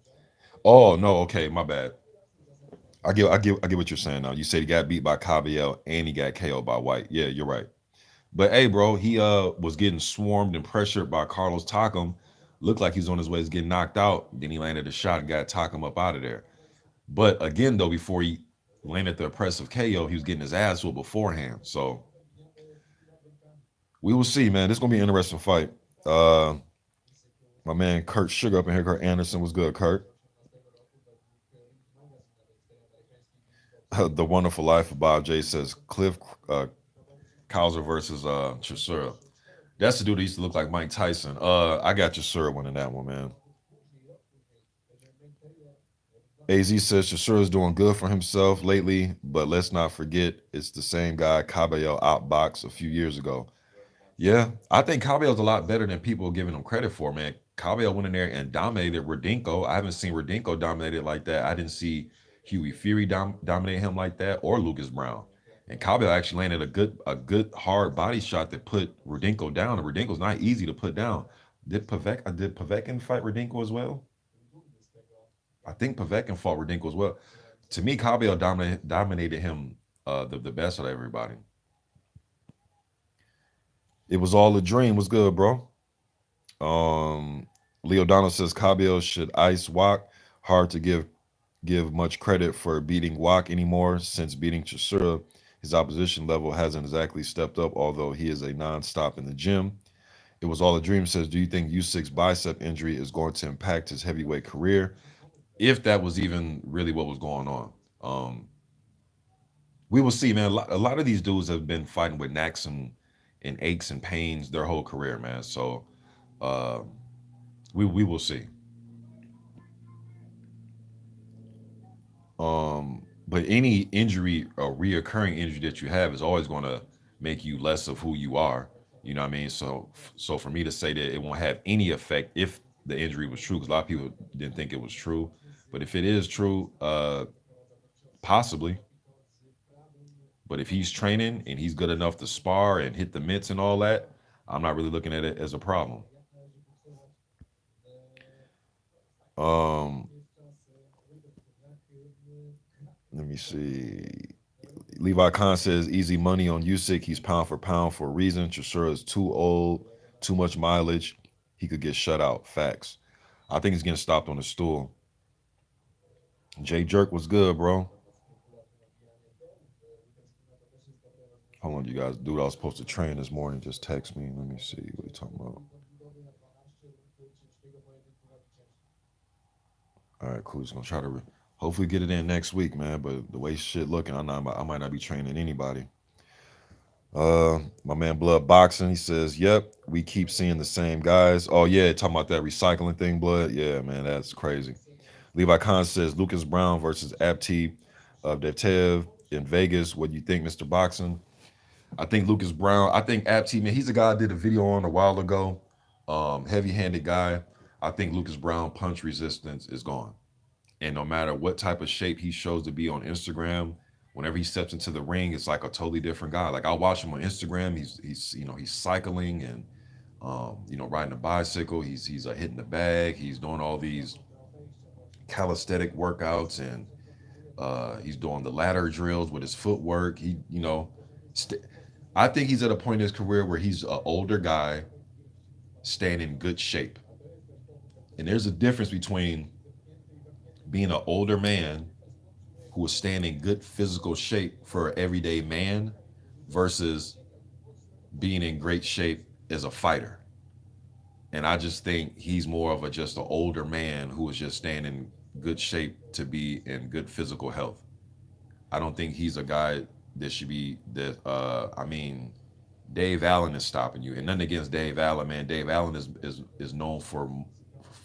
Oh no, okay, my bad. I get what you're saying now. You said he got beat by Cabello and he got KO'd by White. Yeah, you're right. But hey, bro, he was getting swarmed and pressured by Carlos Takam. Looked like he was on his way to getting knocked out. Then he landed a shot and got Takam up out of there. But again, though, before he landed the oppressive KO, he was getting his ass whooped beforehand. So we will see, man. This is gonna be an interesting fight. Uh, my man Kurt Sugar up in here, Kurt Anderson was good. Kurt, the Wonderful Life of Bob J says Cliff Kaiser versus Chisora. That's the dude that used to look like Mike Tyson. I got Chisora winning that one, man. AZ says Chisora is doing good for himself lately, but let's not forget it's the same guy Cabello outboxed a few years ago. Yeah, I think Cabello's a lot better than people are giving him credit for, man. Cabello went in there and dominated Rodinko. I haven't seen Rodinko dominated like that. I didn't see Huey Fury dominate him like that or Lucas Brown. And Cabello actually landed a good hard body shot that put Rodinko down. And Rodinko's not easy to put down. Did Povetkin fight Rodinko as well? I think Povetkin fought Rodinko as well. To me, Cabello dominated him the best of everybody. It was all a dream. Was good, bro. Leo Donald says Cabello should ice Wak. Hard to give much credit for beating Wak anymore since beating Chisora. His opposition level hasn't exactly stepped up, although he is a non-stop in the gym. It was all a dream says, do you think Usyk's bicep injury is going to impact his heavyweight career? If that was even really what was going on. We will see, man. A lot of these dudes have been fighting with knacks and aches and pains their whole career, man. So uh, we will see. But any injury or reoccurring injury that you have is always going to make you less of who you are. You know what I mean? So for me to say that it won't have any effect if the injury was true, because a lot of people didn't think it was true. But if it is true, possibly. But if he's training and he's good enough to spar and hit the mitts and all that, I'm not really looking at it as a problem. Um, Let me see. Levi Khan says easy money on Usyk. He's pound for pound for a reason. Chisora is too old, too much mileage. He could get shut out. Facts. I think he's getting stopped on the stool. Jay Jerk was good, bro. Hold on, you guys. Dude, I was supposed to train this morning. Just text me. Let me see what you talking about. All right, cool. Just gonna try to hopefully get it in next week, man. But the way shit looking, I might not be training anybody. My man Blood Boxing, he says, "Yep, we keep seeing the same guys." Oh yeah, talking about that recycling thing, Blood. Yeah, man, that's crazy. Levi Khan says Lucas Brown versus Apti of Devtev in Vegas. What do you think, Mr. Boxing? I think Lucas Brown. I think Apti, man, he's a guy I did a video on a while ago. Heavy-handed guy. I think Lucas Brown punch resistance is gone. And no matter what type of shape he shows to be on Instagram, whenever he steps into the ring, it's like a totally different guy. Like I watch him on Instagram, he's cycling and riding a bicycle. He's hitting the bag. He's doing all these calisthenic workouts and he's doing the ladder drills with his footwork. St- I think he's at a point in his career where he's an older guy staying in good shape. And there's a difference between being an older man who is staying in good physical shape for an everyday man versus being in great shape as a fighter. And I just think he's more of a just an older man who is just staying in good shape to be in good physical health. I don't think he's a guy that should be that. I mean, Dave Allen is stopping you, and nothing against Dave Allen, man. Dave Allen is known for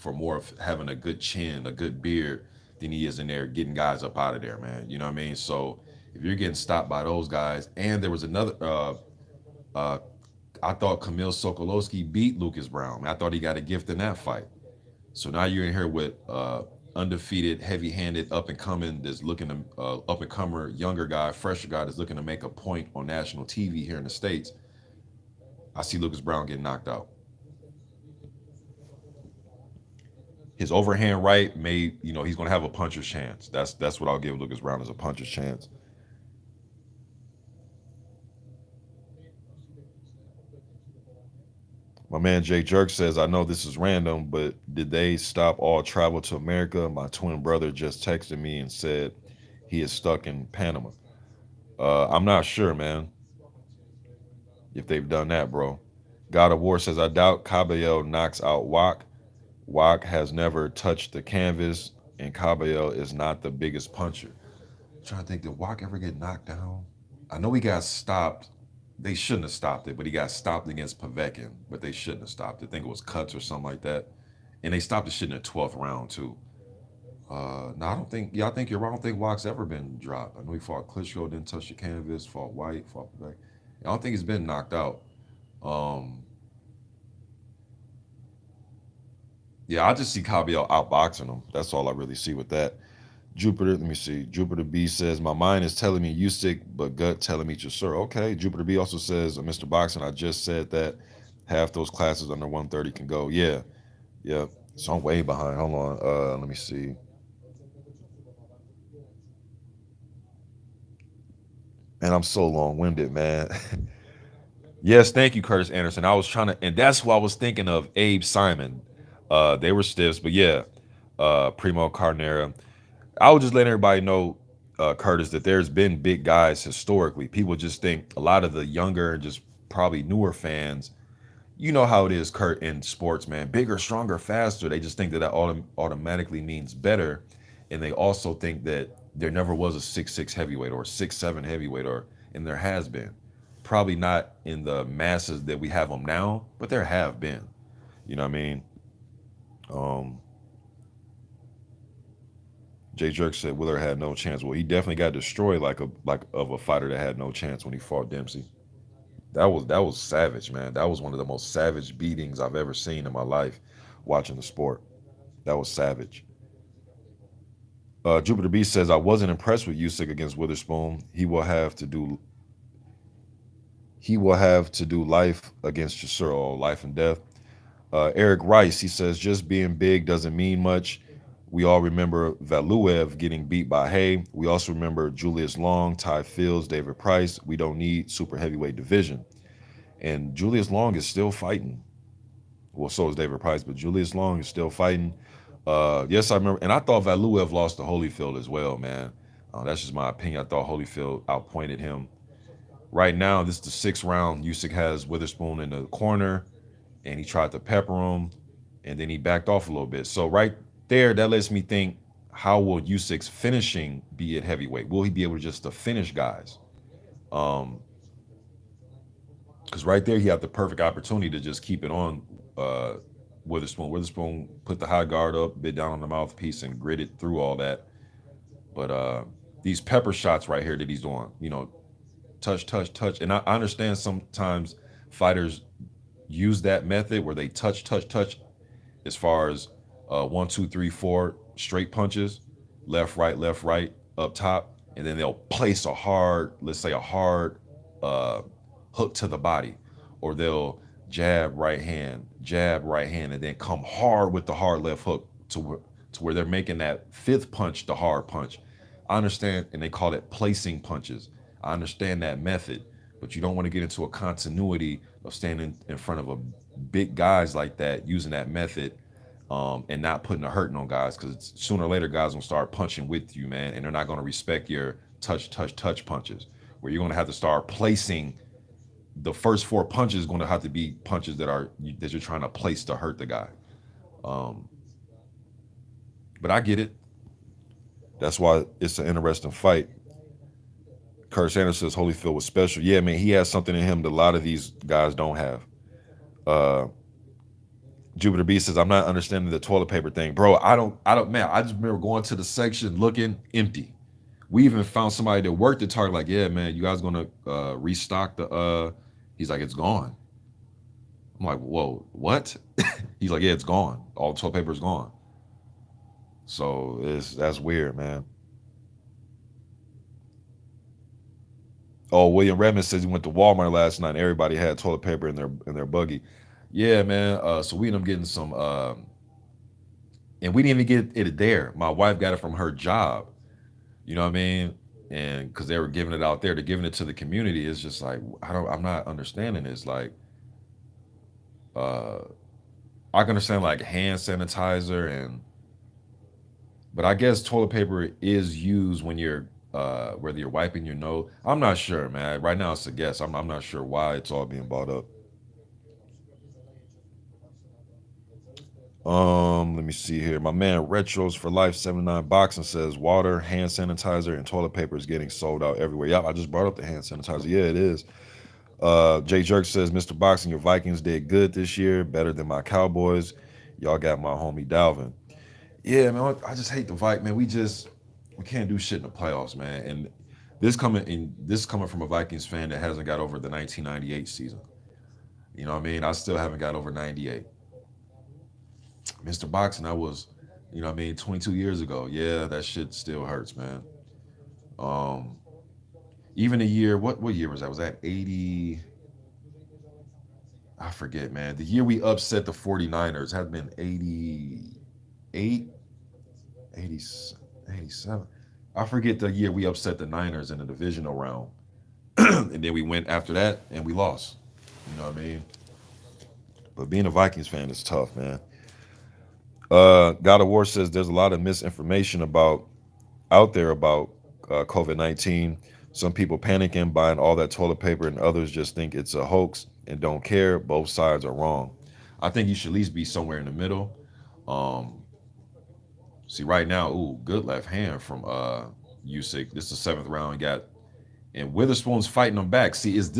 more of having a good chin, a good beard, than he is in there getting guys up out of there, man. You know what I mean? So if you're getting stopped by those guys, and there was another, uh, I thought Kamil Sokolowski beat Lucas Brown. I thought he got a gift in that fight. So now you're in here with undefeated, heavy-handed, up and coming, that's looking to up and comer, younger guy, fresher guy that's looking to make a point on national TV here in the states. I see Lucas Brown getting knocked out. His overhand right may, he's going to have a puncher's chance. That's what I'll give Lucas Brown as a puncher's chance. My man Jay Jerk says, I know this is random, but did they stop all travel to America? My twin brother just texted me and said he is stuck in Panama. I'm not sure, man, if they've done that, bro. God of War says, I doubt Cabello knocks out Wak. Wak has never touched the canvas, and Cabello is not the biggest puncher. I'm trying to think, did Wak ever get knocked down? I know he got stopped. They shouldn't have stopped it, but he got stopped against Povetkin, but they shouldn't have stopped it. I think it was cuts or something like that. And they stopped the shit in the 12th round, too. No, I don't think, yeah, I think you're right. I don't think Wak's ever been dropped. I know he fought Klitschko, didn't touch the canvas, fought White, fought Povetkin. I don't think he's been knocked out. Um, yeah, I just see Cabello outboxing him. That's all I really see with that. Jupiter, let me see. Jupiter B says, my mind is telling me Usyk, but gut telling me Chisora. Okay. Jupiter B also says, Mr. Boxing, I just said that half those classes under 130 can go. Yeah. Yeah. So I'm way behind. Hold on. Let me see. Man, I'm so long-winded, man. Yes, thank you, Curtis Anderson. I was trying to, and that's what I was thinking of, Abe Simon. They were stiffs, but yeah, Primo Carnera. I would just let everybody know, Curtis, that there's been big guys historically. People just think a lot of the younger and just probably newer fans, you know how it is, Kurt, in sports, man. Bigger, stronger, faster. They just think that automatically means better. And they also think that there never was a 6'6" heavyweight or a 6'7" heavyweight, and there has been. Probably not in the masses that we have them now, but there have been. You know what I mean? Um, Jay Jerk said Willer had no chance. Well, he definitely got destroyed like of a fighter that had no chance when he fought Dempsey. That was savage, man. That was one of the most savage beatings I've ever seen in my life watching the sport. That was savage. Jupiter B says I wasn't impressed with Usyk against Witherspoon. he will have to do life against Chisora, or life and death. Eric Rice, he says, just being big doesn't mean much. We all remember Valuev getting beat by Hay. We also remember Julius Long, Ty Fields, David Price. We don't need super heavyweight division. And Julius Long is still fighting. Well, so is David Price, but Julius Long is still fighting. Yes, I remember. And I thought Valuev lost to Holyfield as well, man. That's just my opinion. I thought Holyfield outpointed him. Right now, this is the sixth round. Usyk has Witherspoon in the corner, and he tried to pepper him, and then he backed off a little bit. So right there, that lets me think: how will Usyk's finishing be at heavyweight? Will he be able to just to finish guys? Um, because right there, he had the perfect opportunity to just keep it on uh, Witherspoon. Witherspoon put the high guard up, bit down on the mouthpiece, and gritted through all that. But these pepper shots right here that he's doing, touch, touch, touch. And I understand sometimes fighters use that method where they touch, touch, touch, as far as one, two, three, four straight punches, left, right, up top, and then they'll place a hard, let's say a hard uh, hook to the body, or they'll jab, right hand, and then come hard with the hard left hook to where they're making that fifth punch the hard punch. I understand, and they call it placing punches. I understand that method, but you don't want to get into a continuity of standing in front of a big guys like that using that method, and not putting a hurting on guys, because sooner or later guys gonna start punching with you, man, and they're not gonna respect your touch, touch, touch punches. Where you're gonna have to start placing the first four punches going to have to be punches that you're trying to place to hurt the guy. Um, but I get it. That's why it's an interesting fight. Kurt Sanders says Holyfield was special. Yeah, man, he has something in him that a lot of these guys don't have. Uh, Jupiter B says, I'm not understanding the toilet paper thing. Bro, I don't, man, I just remember going to the section looking empty. We even found somebody that worked at Target, like, yeah, man, you guys gonna restock he's like, it's gone. I'm like, whoa, what? He's like, yeah, it's gone. All the toilet paper is gone. So that's weird, man. Oh, William Redmond says he went to Walmart last night and everybody had toilet paper in their buggy. Yeah, man. So we ended up getting some and we didn't even get it there. My wife got it from her job. You know what I mean? And because they were giving it out there, they're giving it to the community. It's just like I'm not understanding this. Like uh I can understand like hand sanitizer but I guess toilet paper is used when you're whether you're wiping your nose. I'm not sure, man. Right now it's a guess. I'm not sure why it's all being bought up. Let me see here. My man Retros for Life 79 Boxing says water, hand sanitizer, and toilet paper is getting sold out everywhere. Yep, I just brought up the hand sanitizer. Yeah, it is. Jay Jerk says, Mr. Boxing, your Vikings did good this year, better than my Cowboys. Y'all got my homie Dalvin. Yeah, man, I just hate the Vikings, man. We can't do shit in the playoffs, man. And this coming from a Vikings fan that hasn't got over the 1998 season. You know what I mean? I still haven't got over 98. Mr. Boxing, that was, 22 years ago. Yeah, that shit still hurts, man. Um, Even a year, what year was that? Was that 80? I forget, man. The year we upset the 49ers had been 88, 80, 87. I forget the year we upset the Niners in the divisional round. And then we went after that and we lost. You know what I mean? But being a Vikings fan is tough, man. God of War says there's a lot of misinformation out there about COVID-19. Some people panicking, buying all that toilet paper, and others just think it's a hoax and don't care. Both sides are wrong. I think you should at least be somewhere in the middle. Um, See, right now, ooh, good left hand from Usyk. This is the seventh round. Got and Witherspoon's fighting him back. See, is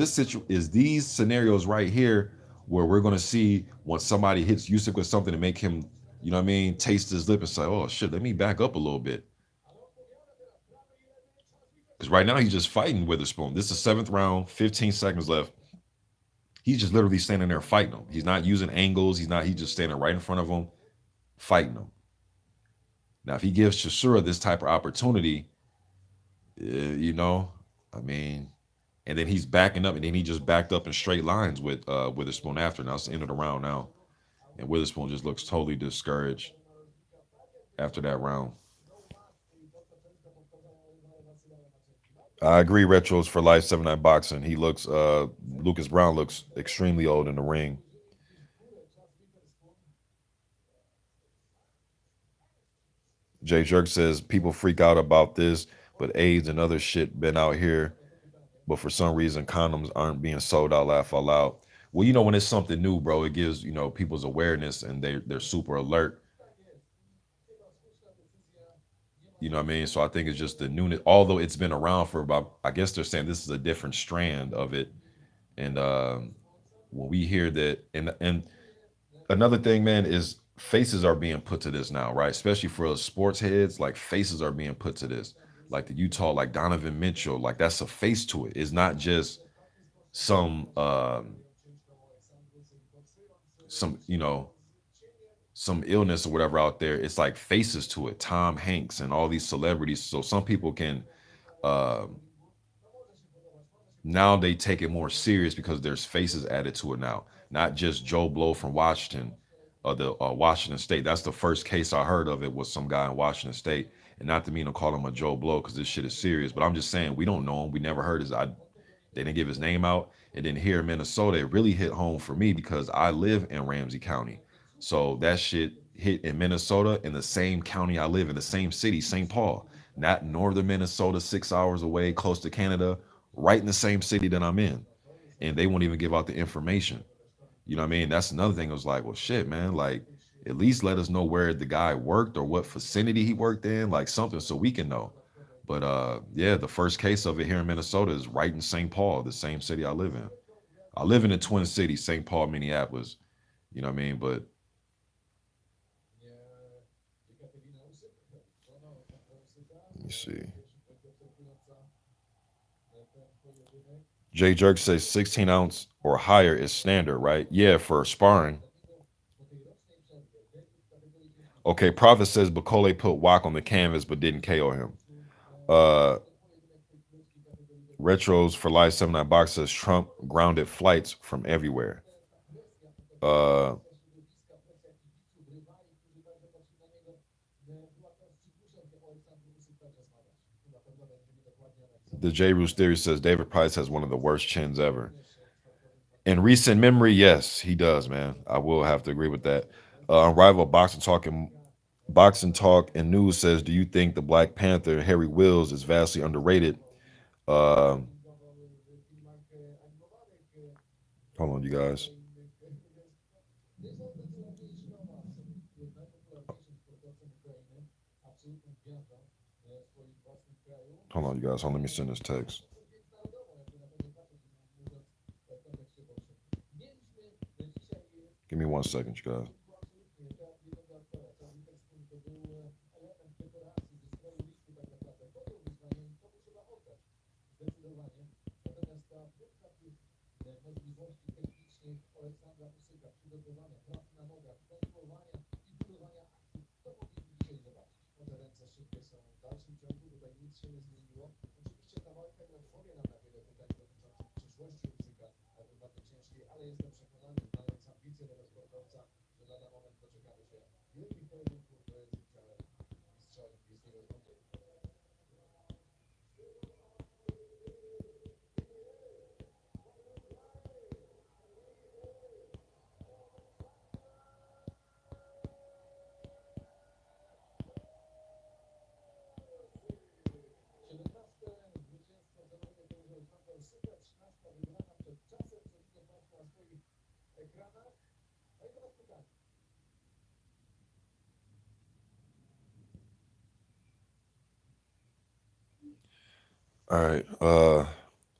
these scenarios right here where we're gonna see when somebody hits Usyk with something to make him, you know what I mean, taste his lip and say, oh shit, let me back up a little bit. Because right now he's just fighting Witherspoon. This is the seventh round, 15 seconds left. He's just literally standing there fighting him. He's not using angles. He's just standing right in front of him, fighting him. Now, if he gives Chisora this type of opportunity, I mean, and then he's backing up, and then he just backed up in straight lines with Witherspoon after. Now it's the end of the round now, and Witherspoon just looks totally discouraged after that round. I agree. Retros for life. 7-9 boxing. He looks. Lucas Brown looks extremely old in the ring. Jay Jerk says people freak out about this, but AIDS and other shit been out here. But for some reason, condoms aren't being sold out. Laugh out loud. Well, when it's something new, bro, it gives people's awareness, and they're super alert. You know what I mean? So I think it's just the newness. Although it's been around for about, I guess they're saying this is a different strand of it. And when we hear that, and another thing, man, is faces are being put to this now, right? Especially for us sports heads, like faces are being put to this. Like the Utah, like Donovan Mitchell, like that's a face to it. It's not just some some some illness or whatever out there. It's like faces to it. Tom Hanks and all these celebrities. So some people can um now they take it more serious because there's faces added to it now, not just Joe Blow from Washington, the Washington State. That's the first case I heard of. It was some guy in Washington State, and not to mean to call him a Joe Blow because this shit is serious. But I'm just saying we don't know him. We never heard his. They didn't give his name out. And then here in Minnesota, it really hit home for me because I live in Ramsey County, so that shit hit in Minnesota in the same county I live in, the same city, St. Paul, not northern Minnesota, 6 hours away, close to Canada, right in the same city that I'm in, and they won't even give out the information. You know what I mean? That's another thing. It was like, well, shit, man. Like, at least let us know where the guy worked or what vicinity he worked in, like something, so we can know. But yeah, the first case of it here in Minnesota is right in St. Paul, the same city I live in. I live in the Twin Cities, St. Paul, Minneapolis. You know what I mean? But let me see. Jay Jerk says 16 ounce or higher is standard, right? Yeah, for sparring. Okay, Prophet says Bacole put Walk on the canvas but didn't KO him. Uh, Retros for Life 79 Box says Trump grounded flights from everywhere. Uh, the J. Roos Theory says David Price has one of the worst chins ever. In recent memory, yes, he does, man. I will have to agree with that. Unrivaled Boxing Talk and News says, do you think the Black Panther Harry Wills is vastly underrated? Um, Hold on, you guys. Hold on, you guys. Hold on, let me send this text. Give me 1 second, you guys. All right.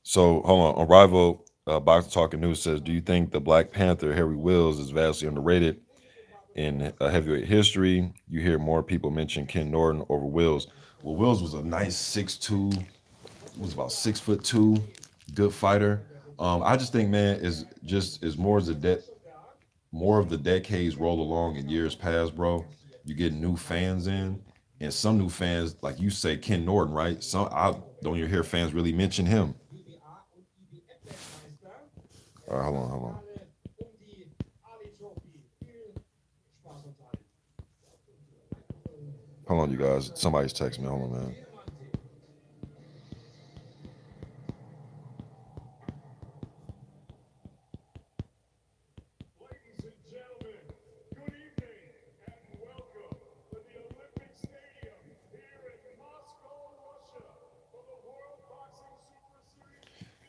So hold on. Arrival Box Talking News says, do you think the Black Panther Harry Wills is vastly underrated in heavyweight history? You hear more people mention Ken Norton over Wills. Well, Wills was a nice 6'2", was about 6'2", good fighter. I just think, man, is more as more of the decades roll along in years past, bro. You get new fans in, and some new fans, like you say, Ken Norton, right? Some I don't even hear fans really mention him. All right, hold on, you guys. Somebody's texting me. Hold on, man.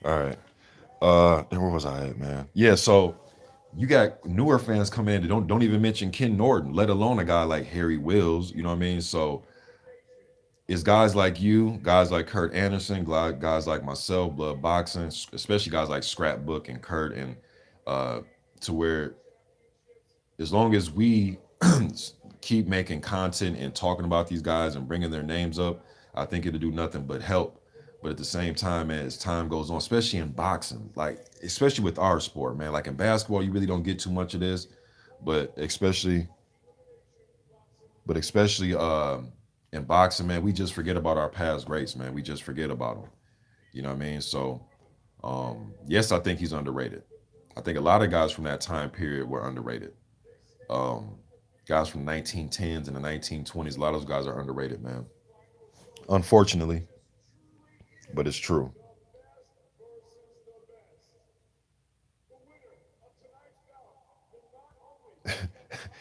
All right. Where was I at, man? Yeah, so you got newer fans come in that don't even mention Ken Norton, let alone a guy like Harry Wills. You know what I mean? So it's guys like you, guys like Kurt Anderson, guys like myself, Blood Boxing, especially guys like Scrapbook and Kurt, and uh, to where as long as we keep making content and talking about these guys and bringing their names up, I think it'll do nothing but help. But at the same time, man, as time goes on, especially in boxing, like especially with our sport, man, like in basketball, you really don't get too much of this, but especially in boxing, man, we just forget about our past greats, man. We just forget about them. You know what I mean? So, yes, I think he's underrated. I think a lot of guys from that time period were underrated. Um, Guys from 1910s and the 1920s, a lot of those guys are underrated, man. Unfortunately, but it's true.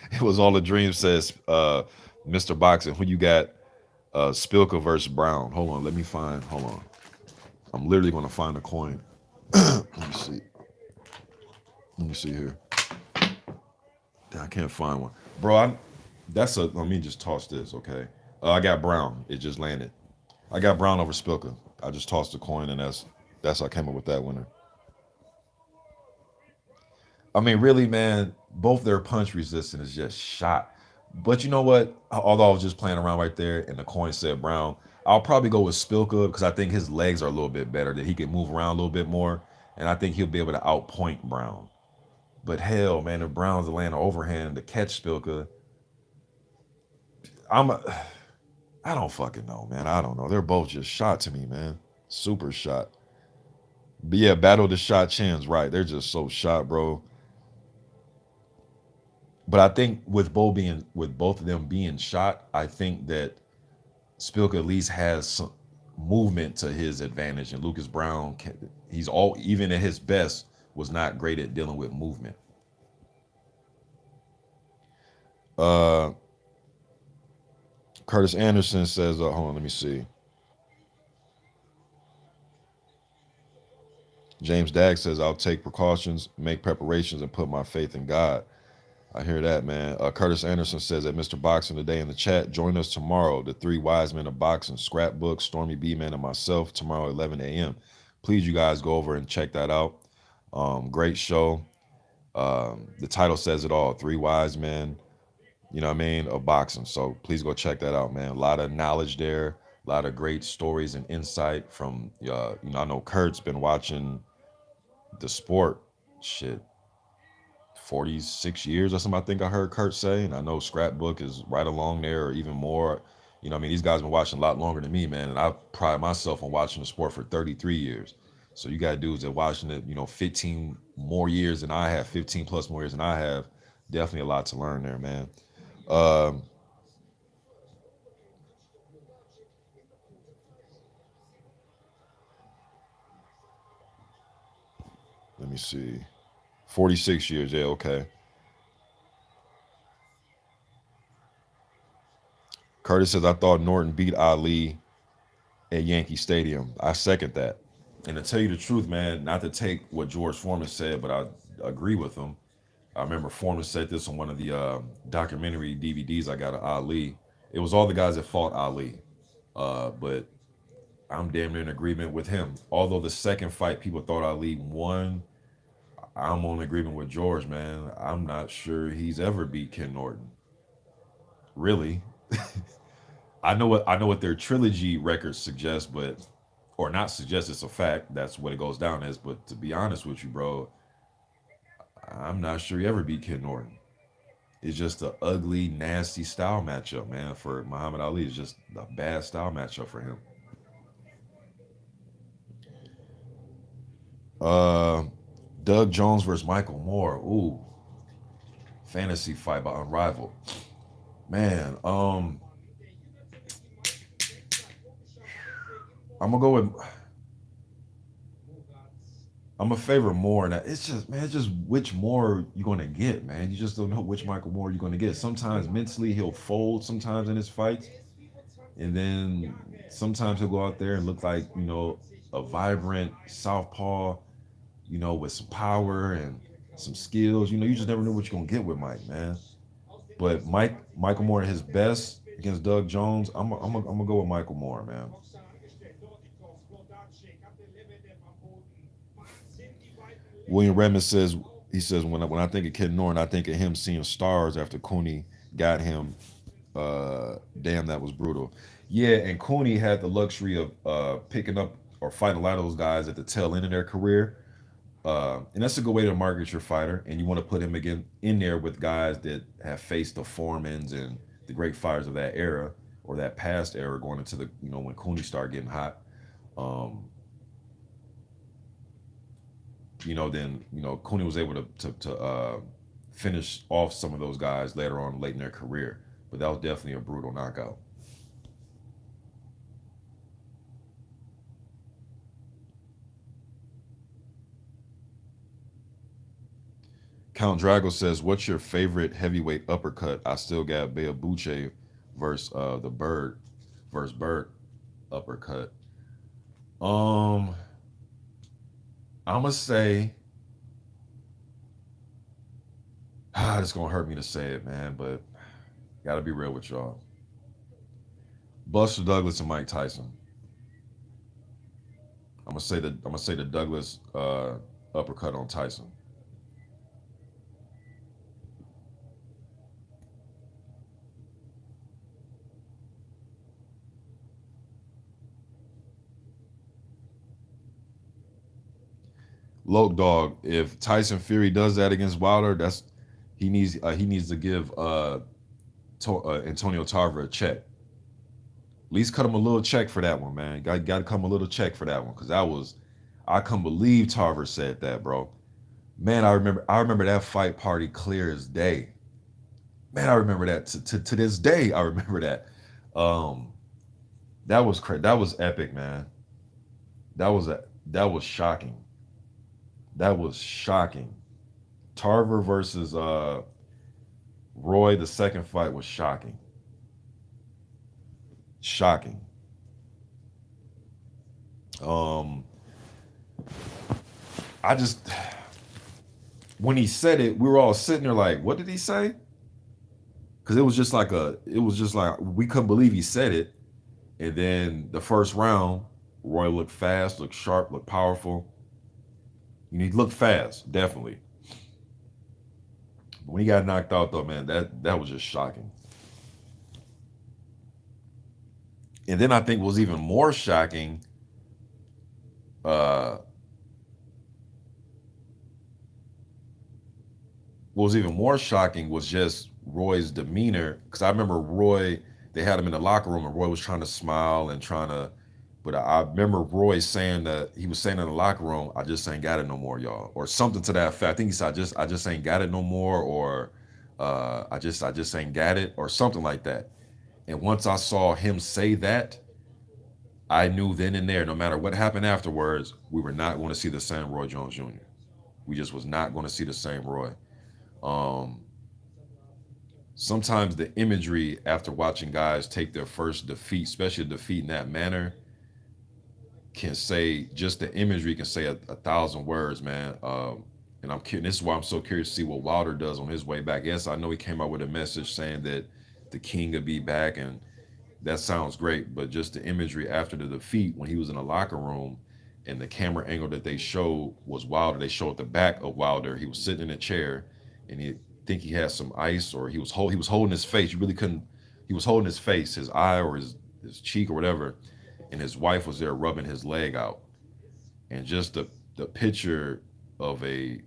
It was all a dream, says Mr. Boxing. Who you got? Spilka versus Brown. Hold on, let me find. Hold on. I'm literally going to find a coin. Let me see. Let me see here. I can't find one, bro. That's a. Let me just toss this, okay? I got Brown. It just landed. I got Brown over Spilka. I just tossed the coin, and that's how I came up with that winner. I mean, really, man, both their punch resistance is just shot. But you know what? Although I was just playing around right there, and the coin said Brown, I'll probably go with Spilka because I think his legs are a little bit better. That he can move around a little bit more, and I think he'll be able to outpoint Brown. But hell, man, if Brown's laying an overhand to catch Spilka, I'm a, I don't fucking know, man. I don't know. They're both just shot to me, man. Super shot. But yeah, battle the shot chins, right? They're just so shot, bro. But I think with both of them being shot, I think that Spilka at least has some movement to his advantage, and Lucas Brown, he's all even at his best was not great at dealing with movement. Uh, Curtis Anderson says, hold on, let me see. James Dagg says, I'll take precautions, make preparations, and put my faith in God. I hear that, man. Curtis Anderson says that Mr. Boxing today in the chat. Join us tomorrow, the three wise men of boxing, Scrapbook, Stormy B Man, and myself tomorrow, 11 a.m. Please, you guys, go over and check that out. Great show. The title says it all. Three wise men, you know what I mean, of boxing. So please go check that out, man. A lot of knowledge there. A lot of great stories and insight from, I know Kurt's been watching the sport. Shit, 46 years or something, I think I heard Kurt say. And I know Scrapbook is right along there or even more. You know, I mean, these guys been watching a lot longer than me, man. And I pride myself on watching the sport for 33 years. So you got dudes that watching it, 15 more years than I have, 15 plus more years than I have. Definitely a lot to learn there, man. Um, Let me see. 46 years, yeah, okay. Curtis says, I thought Norton beat Ali at Yankee Stadium. I second that. And to tell you the truth, man, not to take what George Foreman said, but I agree with him. I remember Foreman said this on one of the documentary DVDs I got of Ali. It was all the guys that fought Ali, but I'm damn near in agreement with him. Although the second fight, people thought Ali won. I'm on agreement with George, man. I'm not sure he's ever beat Ken Norton. Really, I know what their trilogy records suggest, but or not suggest. It's a fact. That's what it goes down as. But to be honest with you, bro, I'm not sure he ever beat Ken Norton. It's just an ugly, nasty style matchup, man. For Muhammad Ali, it's just a bad style matchup for him. Uh, Doug Jones versus Michael Moore. Ooh, fantasy fight by Unrivaled. Man, I'm gonna go with. I'm a favor Moore, and it's just man, it's just which Moore you're gonna get, man. You just don't know which Michael Moore you're gonna get. Sometimes mentally he'll fold, sometimes in his fights, and then sometimes he'll go out there and look like a vibrant southpaw, with some power and some skills. You just never know what you're gonna get with Mike, man. But Michael Moore at his best against Doug Jones, I'm gonna go with Michael Moore, man. William Redmond says he says when I think of Ken Norton, I think of him seeing stars after Cooney got him. Damn, that was brutal. Yeah, and Cooney had the luxury of picking up or fighting a lot of those guys at the tail end of their career. And that's a good way to market your fighter. And you want to put him again in there with guys that have faced the Foremans and the great fighters of that era or that past era going into the, when Cooney started getting hot. Um, then, Cooney was able to finish off some of those guys later on late in their career. But that was definitely a brutal knockout. Count Drago says, "What's your favorite heavyweight uppercut?" I still got Bea Buche versus the Bird versus Bird uppercut. Um, I'm gonna say, it's gonna hurt me to say it, man, but gotta be real with y'all. Buster Douglas and Mike Tyson. I'm gonna say the Douglas uppercut on Tyson. Loke Dog. If Tyson Fury does that against Wilder, he needs to give Antonio Tarver a check. At least cut him a little check for that one, man. Got to come a little check for that one because that was I couldn't believe Tarver said that, bro. Man, I remember that fight party clear as day. Man, I remember that to this day. I remember that. Um, that was crazy. That was epic, man. That was shocking. That was shocking. Tarver versus Roy, the second fight was shocking. Shocking. Um, I just when he said it, we were all sitting there like, what did he say? Because it was just like we couldn't believe he said it. And then the first round, Roy looked fast, looked sharp, looked powerful. He looked fast, definitely. But when he got knocked out, though, man, that was just shocking. And then I think was even more shocking. Uh, what was even more shocking was just Roy's demeanor. Because I remember Roy, they had him in the locker room, and Roy was trying to smile and trying to. But I remember Roy saying that he was saying in the locker room, "I just ain't got it no more, y'all," or something to that effect. I think he said, "I just ain't got it no more," or "I just ain't got it," or something like that. And once I saw him say that, I knew then and there, no matter what happened afterwards, we were not going to see the same Roy Jones Jr. We just was not going to see the same Roy. Um, Sometimes the imagery after watching guys take their first defeat, especially a defeat in that manner, can say just the imagery can say a thousand words, man. And I'm curious. This is why I'm so curious to see what Wilder does on his way back. Yes, I know he came out with a message saying that the king would be back, and that sounds great. But just the imagery after the defeat, when he was in the locker room, and the camera angle that they showed was Wilder. They showed the back of Wilder. He was sitting in a chair, and he think he had some ice, or he was holding his face. You really couldn't. He was holding his face, his eye, or his cheek, or whatever, and his wife was there rubbing his leg out. And just the picture of a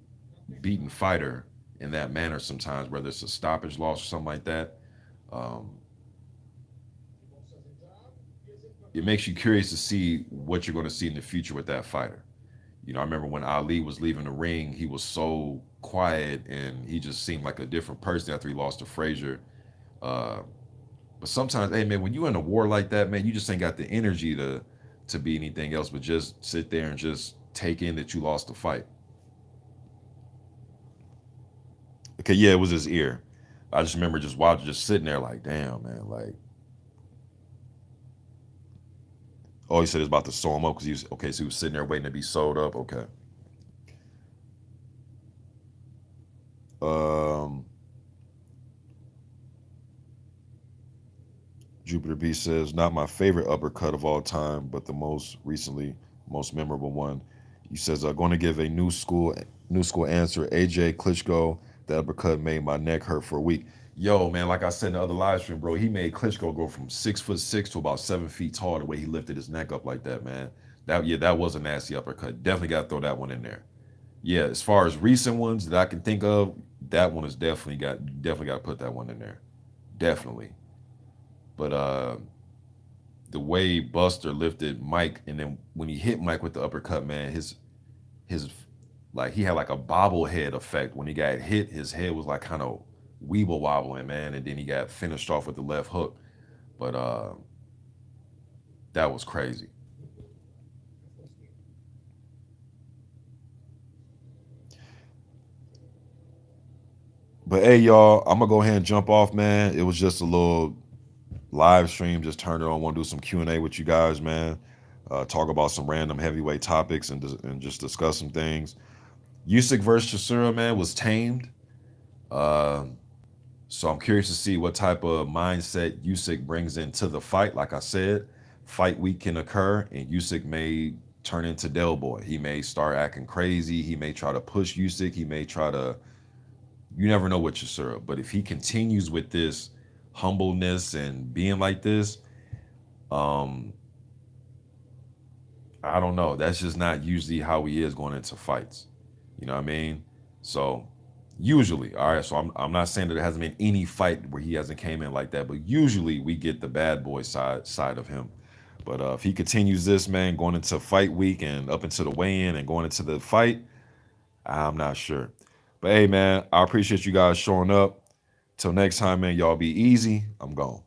beaten fighter in that manner sometimes, whether it's a stoppage loss or something like that, um, it makes you curious to see what you're going to see in the future with that fighter. I remember when Ali was leaving the ring, he was so quiet and he just seemed like a different person after he lost to Frazier. Uh, but sometimes, hey man, when you in a war like that, man, you just ain't got the energy to be anything else but just sit there and just take in that you lost the fight. Okay, yeah, it was his ear. I just remember just watching, just sitting there like, damn, man, like, oh, he said it's about to sew him up because he was okay. So he was sitting there waiting to be sewed up. Okay. Um, Jupiter B says, not my favorite uppercut of all time, but the most memorable one. He says, going to give a new school answer. AJ Klitschko, the uppercut made my neck hurt for a week. Yo, man, like I said in the other live stream, bro, he made Klitschko go from 6'6" to about 7 feet tall the way he lifted his neck up like that, man. That was a nasty uppercut. Definitely got to throw that one in there. Yeah, as far as recent ones that I can think of, that one is definitely got to put that one in there. Definitely. But the way Buster lifted Mike, and then when he hit Mike with the uppercut, man, his like he had like a bobblehead effect. When he got hit, his head was like kind of weeble wobbling, man, and then he got finished off with the left hook. But that was crazy. But hey, y'all, I'm gonna go ahead and jump off, man. It was just a little live stream. Just turned it on. Want to do some Q&A with you guys, man. Talk about some random heavyweight topics and just discuss some things. Usyk versus Chisora, man, was tamed. Uh, so I'm curious to see what type of mindset Usyk brings into the fight. Like I said, fight week can occur, and Usyk may turn into Del Boy. He may start acting crazy. He may try to push Usyk. He may try to. You never know with Chisora, but if he continues with this humbleness and being like this, um, I don't know. That's just not usually how he is going into fights. You know what I mean? So usually, all right. So I'm not saying that there hasn't been any fight where he hasn't came in like that, but usually we get the bad boy side of him. But if he continues this, man, going into fight week and up into the weigh-in and going into the fight, I'm not sure. But hey, man, I appreciate you guys showing up. Till next time, man, y'all be easy. I'm gone.